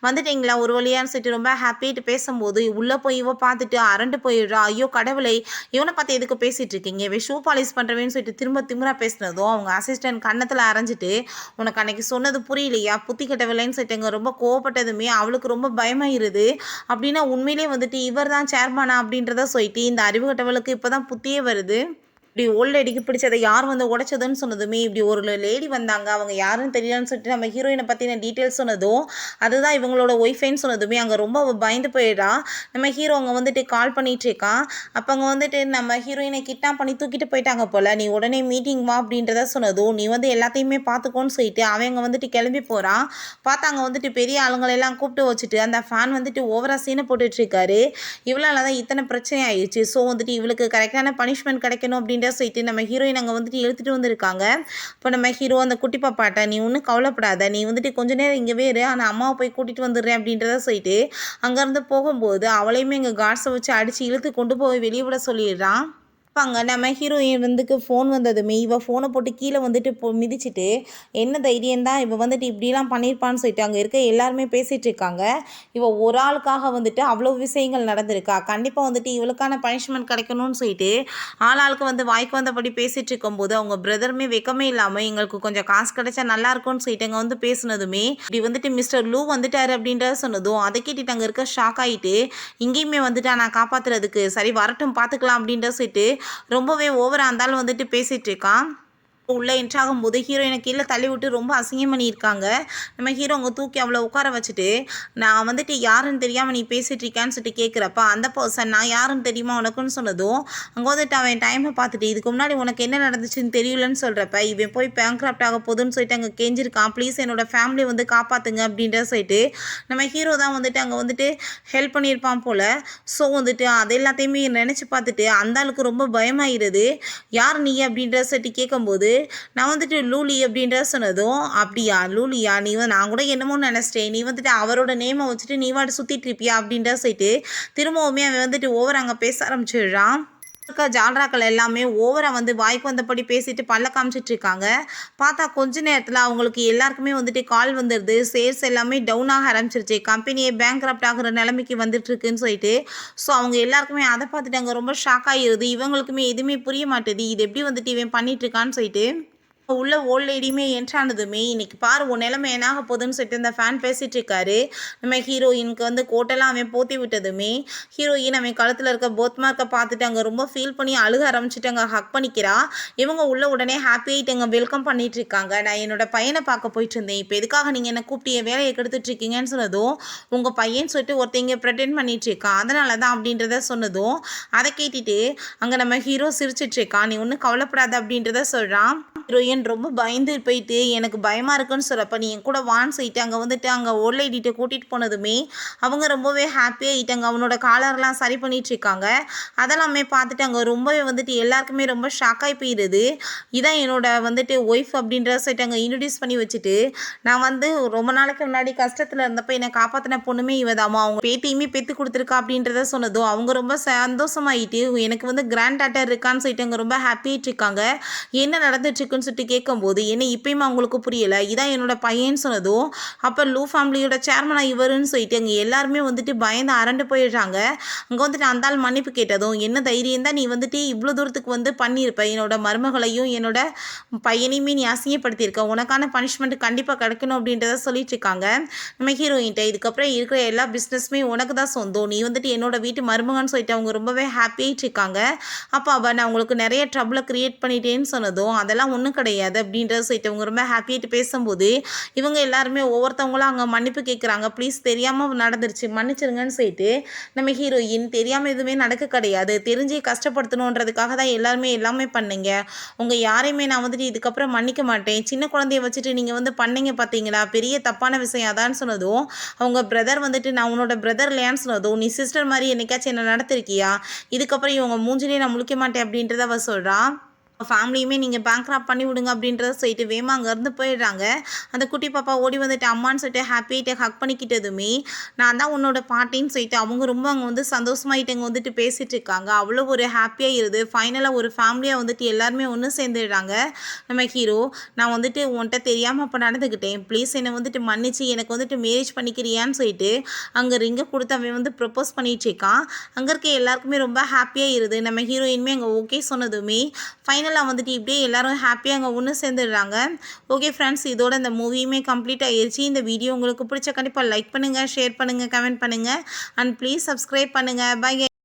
வந்துட்டீங்களா ஒரு வழியான்னு சொல்லிட்டு ரொம்ப ஹாப்பியாகிட்டு பேசும்போது உள்ளே போய் இவ பார்த்துட்டு அரண்டு போயிடுறா. ஐயோ கடவுளை, இவனை பார்த்து எதுக்கு பேசிகிட்டு இருக்கீங்க, இவன் ஷூ பாலிஷ் பண்ணுறவேன்னு சொல்லிட்டு திரும்ப திமிரா பேசினதும் அவங்க அசிஸ்டன்ட் கன்னத்தில் அரைஞ்சிட்டு, உனக்கு அன்னைக்கு சொன்னது புரியலையா, புத்தி கட்டவில்லைன்னு சொல்லிட்டுங்க ரொம்ப கோவப்பட்டதுமே அவளுக்கு ரொம்ப பயமாயிருது. அப்படின்னா உண்மையிலே வந்துட்டு இவர் தான் சேர்மானா அப்படின்றத சொல்லிட்டு இந்த அறிவு கட்டவளுக்கு இப்போ தான் புத்தியே வருது. இப்படி ஓல்ட் லேடிக்கு பிடிச்சதை யார் வந்து உடைச்சதுன்னு சொன்னதுமே இப்படி ஒரு லேடி வந்தாங்க, அவங்க யாருன்னு தெரியலன்னு சொல்லிட்டு நம்ம ஹீரோயினை பற்றின டீட்டெயில்ஸ் சொன்னதும் அதுதான் இவங்களோட ஒய்ஃபைன்னு சொன்னதுமே அங்கே ரொம்ப பயந்து போயிடா. நம்ம ஹீரோ அங்கே வந்துட்டு கால் பண்ணிட்டு இருக்கான். அப்போ அங்கே வந்துட்டு நம்ம ஹீரோயினை கிட்னாப் பண்ணி தூக்கிட்டு போயிட்டாங்க போல், நீ உடனே மீட்டிங் வா அப்படின்றத சொன்னதும் நீ வந்து எல்லாத்தையுமே பார்த்துக்கோன்னு சொல்லிட்டு அவங்க வந்துட்டு கிளம்பி போகிறான். பார்த்தா அங்கே வந்துட்டு பெரிய ஆளுங்களெல்லாம் கூப்பிட்டு வச்சுட்டு அந்த ஃபேன் வந்துட்டு ஓவராக சீனை போட்டுட்ருக்காரு. இவளால் தான் இத்தனை பிரச்சனை ஆயிடுச்சு. ஸோ வந்துட்டு இவளுக்கு கரெக்டான பனிஷ்மெண்ட் கிடைக்கணும் அப்படின்ற சொல்லிட்டு நம்ம ஹீரோயின் அங்கே வந்துட்டு இழுத்துட்டு வந்திருக்காங்க. இப்போ நம்ம ஹீரோ அந்த குட்டி பாப்பாட்ட, நீ ஒன்றும் கவலைப்படாத, நீ வந்துட்டு கொஞ்ச நேரம் இங்கே வேறு, ஆனால் அம்மாவை போய் கூட்டிகிட்டு வந்துடுறேன் அப்படின்றத சொல்லிட்டு அங்கேருந்து போகும்போது அவளையுமே இங்கே காட்ஸை வச்சு அடித்து இழுத்து கொண்டு போய் வெளியே விட சொல்லிடுறான். அங்கே நம்ம ஹீரோயின் வந்துக்கு ஃபோன் வந்ததுமே இவள் ஃபோனை போட்டு கீழே வந்துட்டு மிதிச்சுட்டு, என்ன தைரியம் தான் இவள் வந்துட்டு இப்படிலாம் பண்ணியிருப்பான்னு சொல்லிட்டு அங்கே இருக்க எல்லாருமே பேசிகிட்டு இருக்காங்க. இவள் ஒரு ஆளுக்காக வந்துட்டு அவ்வளோ விஷயங்கள் நடந்திருக்கா, கண்டிப்பாக வந்துட்டு இவளுக்கான பனிஷ்மெண்ட் கிடைக்கணும்னு சொல்லிட்டு ஆளாளுக்கு வந்து வாய்க்கு வந்தபடி பேசிகிட்டு இருக்கும்போது அவங்க பிரதருமே வெக்கமே இல்லாமல் எங்களுக்கு கொஞ்சம் காசு கிடைச்சா நல்லா இருக்கும்னு சொல்லிட்டு அங்கே வந்து பேசுனதுமே இப்படி வந்துட்டு மிஸ்டர் லூ வந்துட்டாரு அப்படின்றத சொன்னதும் அதை கேட்டுட்டு அங்கே இருக்க ஷாக் ஆகிட்டு, இங்கேயுமே வந்துட்டு நான் காப்பாற்றுறதுக்கு சரி வரட்டும் பார்த்துக்கலாம் அப்படின்ற சொல்லிட்டு ரொம்பவே ஓவராக இருந்தாலும் வந்துட்டு பேசிகிட்டு இருக்கான். உள்ளே என்ட்ராகும் போது ஹீரோயினை கீழே தள்ளி விட்டு ரொம்ப அசிங்கம் பண்ணியிருக்காங்க. நம்ம ஹீரோ அங்கே தூக்கி அவளை உட்கார வச்சுட்டு, நான் வந்துட்டு யாருன்னு தெரியாமல் நீ பேசிகிட்டு இருக்கான்னு சொல்லிட்டு கேட்குறப்ப அந்த பர்சன் நான் யாருன்னு தெரியுமா உனக்குன்னு சொன்னதும் அங்கே வந்துட்டு அவன் டைமை பார்த்துட்டு, இதுக்கு முன்னாடி உனக்கு என்ன நடந்துச்சுன்னு தெரியலன்னு சொல்கிறப்ப இவன் போய் பேங்க்ராப்ட் ஆக போதுன்னு சொல்லிட்டு அங்கே கெஞ்சிருக்கான். ப்ளீஸ் என்னோட ஃபேமிலி வந்து காப்பாற்றுங்க அப்படின்ற சொல்லிட்டு நம்ம ஹீரோ தான் வந்துட்டு அங்கே வந்துட்டு ஹெல்ப் பண்ணியிருப்பான் போல். ஸோ வந்துட்டு அது எல்லாத்தையுமே நினச்சி பார்த்துட்டு அந்த ஆளுக்கு ரொம்ப பயமாயிருது. யார் நீ அப்படின்ற சொல்லிட்டு கேட்கும்போது நான் வந்துட்டு லூலி அப்படின்ற சொன்னதும், அப்படியா லூலியா, நீ வந்து நான் கூட என்னமோ நினச்சிட்டேன், நீ வந்துட்டு அவரோட நேமை வச்சுட்டு நீ வாட்டு சுற்றிட்டு இருப்பியா அப்படின்ற சொல்லிட்டு திரும்பவுமே அவன் வந்துட்டு ஓவர் அங்கே பேச ஆரம்பிச்சிடுறான். இருக்க ஜால்ராக்கள் எல்லாமே ஓவராக வந்து வாய்க்கு வந்தபடி பேசிட்டு பல்ல காமிச்சிட்டு இருக்காங்க. பார்த்தா கொஞ்ச நேரத்தில் அவங்களுக்கு எல்லாருக்குமே வந்துட்டு கால் வந்துடுது, சேல்ஸ் எல்லாமே டவுன் ஆக ஆரம்பிச்சிருச்சு, கம்பெனியே பேங்க்ரப்ட் ஆகிற நிலைமைக்கு வந்துட்டு இருக்குன்னு சொல்லிட்டு. ஸோ அவங்க எல்லாருக்குமே அதை பார்த்துட்டு அங்கே ரொம்ப ஷாக் ஆகிடுது. இவங்களுக்குமே எதுவுமே புரிய மாட்டேது, இது எப்படி வந்துட்டு இவன் பண்ணிட்டு இருக்கான்னு சொல்லிட்டு. உள்ள ஓல்ட் லேடியுமே என்ட்ரானதுமே இன்னைக்கு பாரு உன் நிலைமை என்னாக போகுதுன்னு சொல்லிட்டு அந்த ஃபேன் பேசிகிட்டு இருக்காரு. நம்ம ஹீரோயினுக்கு வந்து கோட்டெல்லாம் அவன் போத்தி விட்டதுமே ஹீரோயின் அவன் கழுத்தில் இருக்க போத் மார்க்கை பார்த்துட்டு அங்கே ரொம்ப ஃபீல் பண்ணி அழுக ஆரம்பிச்சுட்டு அங்கே ஹக் பண்ணிக்கிறா. இவங்க உள்ள உடனே ஹாப்பியாகிட்டு அங்கே வெல்கம் பண்ணிட்டு இருக்காங்க. நான் என்னோட பையனை பார்க்க போயிட்டு இருந்தேன், இப்போ எதுக்காக நீங்கள் என்ன கூப்பிட்டு என் வேலையை கெடுத்துட்டு இருக்கீங்கன்னு சொன்னதும், உங்கள் பையன் சொல்லிட்டு ஒருத்தங்க ப்ரெட்டென்ட் பண்ணிட்டு இருக்கான் அதனால தான் அப்படின்றத சொன்னதும் அதை கேட்டுட்டு அங்கே நம்ம ஹீரோ சிரிச்சிட்டு இருக்கான். நீ ஒன்றும் கவலைப்படாத அப்படின்றத சொல்கிறான். ஹீரோயின் ரொம்ப பயந்து போயிட்டு எனக்கு பயமாக இருக்குன்னு சொல்கிறப்ப நீ என் கூட வான்னு சொல்லிட்டு அங்கே வந்துட்டு அங்கே ஓல்ட் லேடிகிட்ட கூட்டிகிட்டு போனதுமே அவங்க ரொம்பவே ஹாப்பியாகிட்டாங்க. அவனோட காலர்லாம் சரி பண்ணிட்டு இருக்காங்க. அதெல்லாமே பார்த்துட்டு அங்கே ரொம்பவே வந்துட்டு எல்லாருக்குமே ரொம்ப ஷாக்காகி போயிடுது. இதான் என்னோட வந்துட்டு ஒய்ஃப் அப்படின்ற சொல்லிட்டு அங்கே இன்ட்ரடியூஸ் பண்ணி வச்சுட்டு, நான் வந்து ரொம்ப நாளைக்கு முன்னாடி கஷ்டத்தில் இருந்தப்போ என்னை காப்பாற்றின பொண்ணுமே இவதாமா, அவங்க பேத்தியுமே பெற்று கொடுத்துருக்கா அப்படின்றத சொன்னதும் அவங்க ரொம்ப சந்தோஷமாயிட்டு எனக்கு வந்து கிராண்ட் டாட்டர் இருக்கான்னு சொல்லிட்டு அங்கே ரொம்ப ஹாப்பியாகிட்டு இருக்காங்க. என்ன நடந்துட்டுருக்குன்னு சொல்லிட்டு கேட்கும்போது என்ன இப்பயுமே அவங்களுக்கு புரியலை, இதான் என்னோட பையன்னு சொன்னதும் அப்போ லூ ஃபேமிலியோட சேர்மனாக இவருன்னு சொல்லிட்டு அங்கே எல்லாருமே வந்துட்டு பயந்து அரண்டு போயிடுறாங்க. அங்கே வந்துட்டு அந்த ஆள் மன்னிப்பு கேட்டதும், என்ன தைரியம் தான் நீ வந்துட்டு இவ்வளோ தூரத்துக்கு வந்து பண்ணியிருப்ப, என்னோட மருமகளையும் என்னோட பையனையுமே நீ அசிங்கப்படுத்தியிருக்க, உனக்கான பனிஷ்மெண்ட் கண்டிப்பாக கிடைக்கணும் அப்படின்றத சொல்லிட்டு இருக்காங்க. நம்ம ஹீரோயின்ட்ட இதுக்கப்புறம் இருக்கிற எல்லா பிஸ்னஸுமே உனக்கு தான் சொந்தம், நீ வந்துட்டு என்னோட வீட்டு மருமகன்னு சொல்லிட்டு அவங்க ரொம்பவே ஹாப்பியாகிட்டு இருக்காங்க. அப்போ அவள் நான் உங்களுக்கு நிறைய ட்ரபிளை க்ரியேட் பண்ணிட்டேன்னு சொன்னதும் அதெல்லாம் ஒன்றும் கிடையாது அப்படின்றத சொல்லிட்டு அவங்க ரொம்ப ஹாப்பியாகிட்டு பேசும்போது இவங்க எல்லாருமே ஒவ்வொருத்தவங்களும் அங்கே மன்னிப்பு கேட்குறாங்க. ப்ளீஸ் தெரியாமல் நடந்துருச்சு மன்னிச்சிருங்கன்னு சொல்லிட்டு நம்ம ஹீரோயின் தெரியாமல் எதுவுமே நடக்க கிடையாது, தெரிஞ்சு கஷ்டப்படுத்தணுன்றதுக்காக தான் எல்லாமே பண்ணீங்க, உங்கள் யாரையுமே நான் வந்துட்டு இதுக்கப்புறம் மன்னிக்க மாட்டேன், சின்ன குழந்தைய வச்சுட்டு நீங்கள் வந்து பண்ணீங்க பார்த்தீங்களா, பெரிய தப்பான விஷயம் அதான்னு சொன்னதும் அவங்க பிரதர் வந்துட்டு நான் உன்னோட பிரதர் இல்லையான்னு சொன்னதும், நீ சிஸ்டர் மாதிரி என்னைக்காச்சும் என்ன நடத்திருக்கியா, இதுக்கப்புறம் இவங்க மூஞ்சிலே நான் முழிக்க மாட்டேன் அப்படின்றத அவ சொல்கிறான். ஃபேமிலியுமே நீங்கள் பேங்க்ராப்ட் பண்ணி விடுங்க அப்படின்றத சொல்லிட்டு வேமா அங்கேருந்து போயிடுறாங்க. அந்த குட்டி பாப்பா ஓடி வந்துட்டு அம்மான்னு சொல்லிட்டு ஹாப்பியாகிட்டு ஹக் பண்ணிக்கிட்டதுமே நான் தான் உன்னோட பாட்டின்னு சொல்லிட்டு அவங்க ரொம்ப அங்கே வந்து சந்தோஷமாயிட்டு அங்கே வந்துட்டு பேசிகிட்டு இருக்காங்க. அவ்வளோ ஒரு ஹாப்பியாக இருது. ஃபைனலாக ஒரு ஃபேமிலியாக வந்துட்டு எல்லாருமே ஒன்று சேர்ந்துடுறாங்க. நம்ம ஹீரோ நான் வந்துட்டு உன்கிட்ட தெரியாமல் அப்போ நடந்துக்கிட்டேன், ப்ளீஸ் என்னை வந்துட்டு மன்னிச்சு எனக்கு வந்துட்டு மேரேஜ் பண்ணிக்கிறியான்னு சொல்லிட்டு அங்கே ரிங்கை கொடுத்து அவன் வந்து ப்ரப்போஸ் பண்ணிட்டு இருக்கான். அங்கே இருக்க எல்லாருக்குமே ரொம்ப ஹாப்பியாக இருது. நம்ம ஹீரோயின்மே அங்கே ஓகே சொன்னதுமே ஃபைனலாக வந்துட்டு இப்படியே எல்லாரும் ஹாப்பியாக அங்கே ஒன்று சேர்ந்துடுறாங்க. ஓகே ஃப்ரெண்ட்ஸ், இதோட இந்த மூவியுமே கம்ப்ளீட் ஆயிடுச்சு. இந்த வீடியோ உங்களுக்கு பிடிச்ச கண்டிப்பாக லைக் பண்ணுங்கள், ஷேர் பண்ணுங்கள், கமெண்ட் பண்ணுங்கள் அண்ட் ப்ளீஸ் சப்ஸ்கிரைப் பண்ணுங்கள். பை.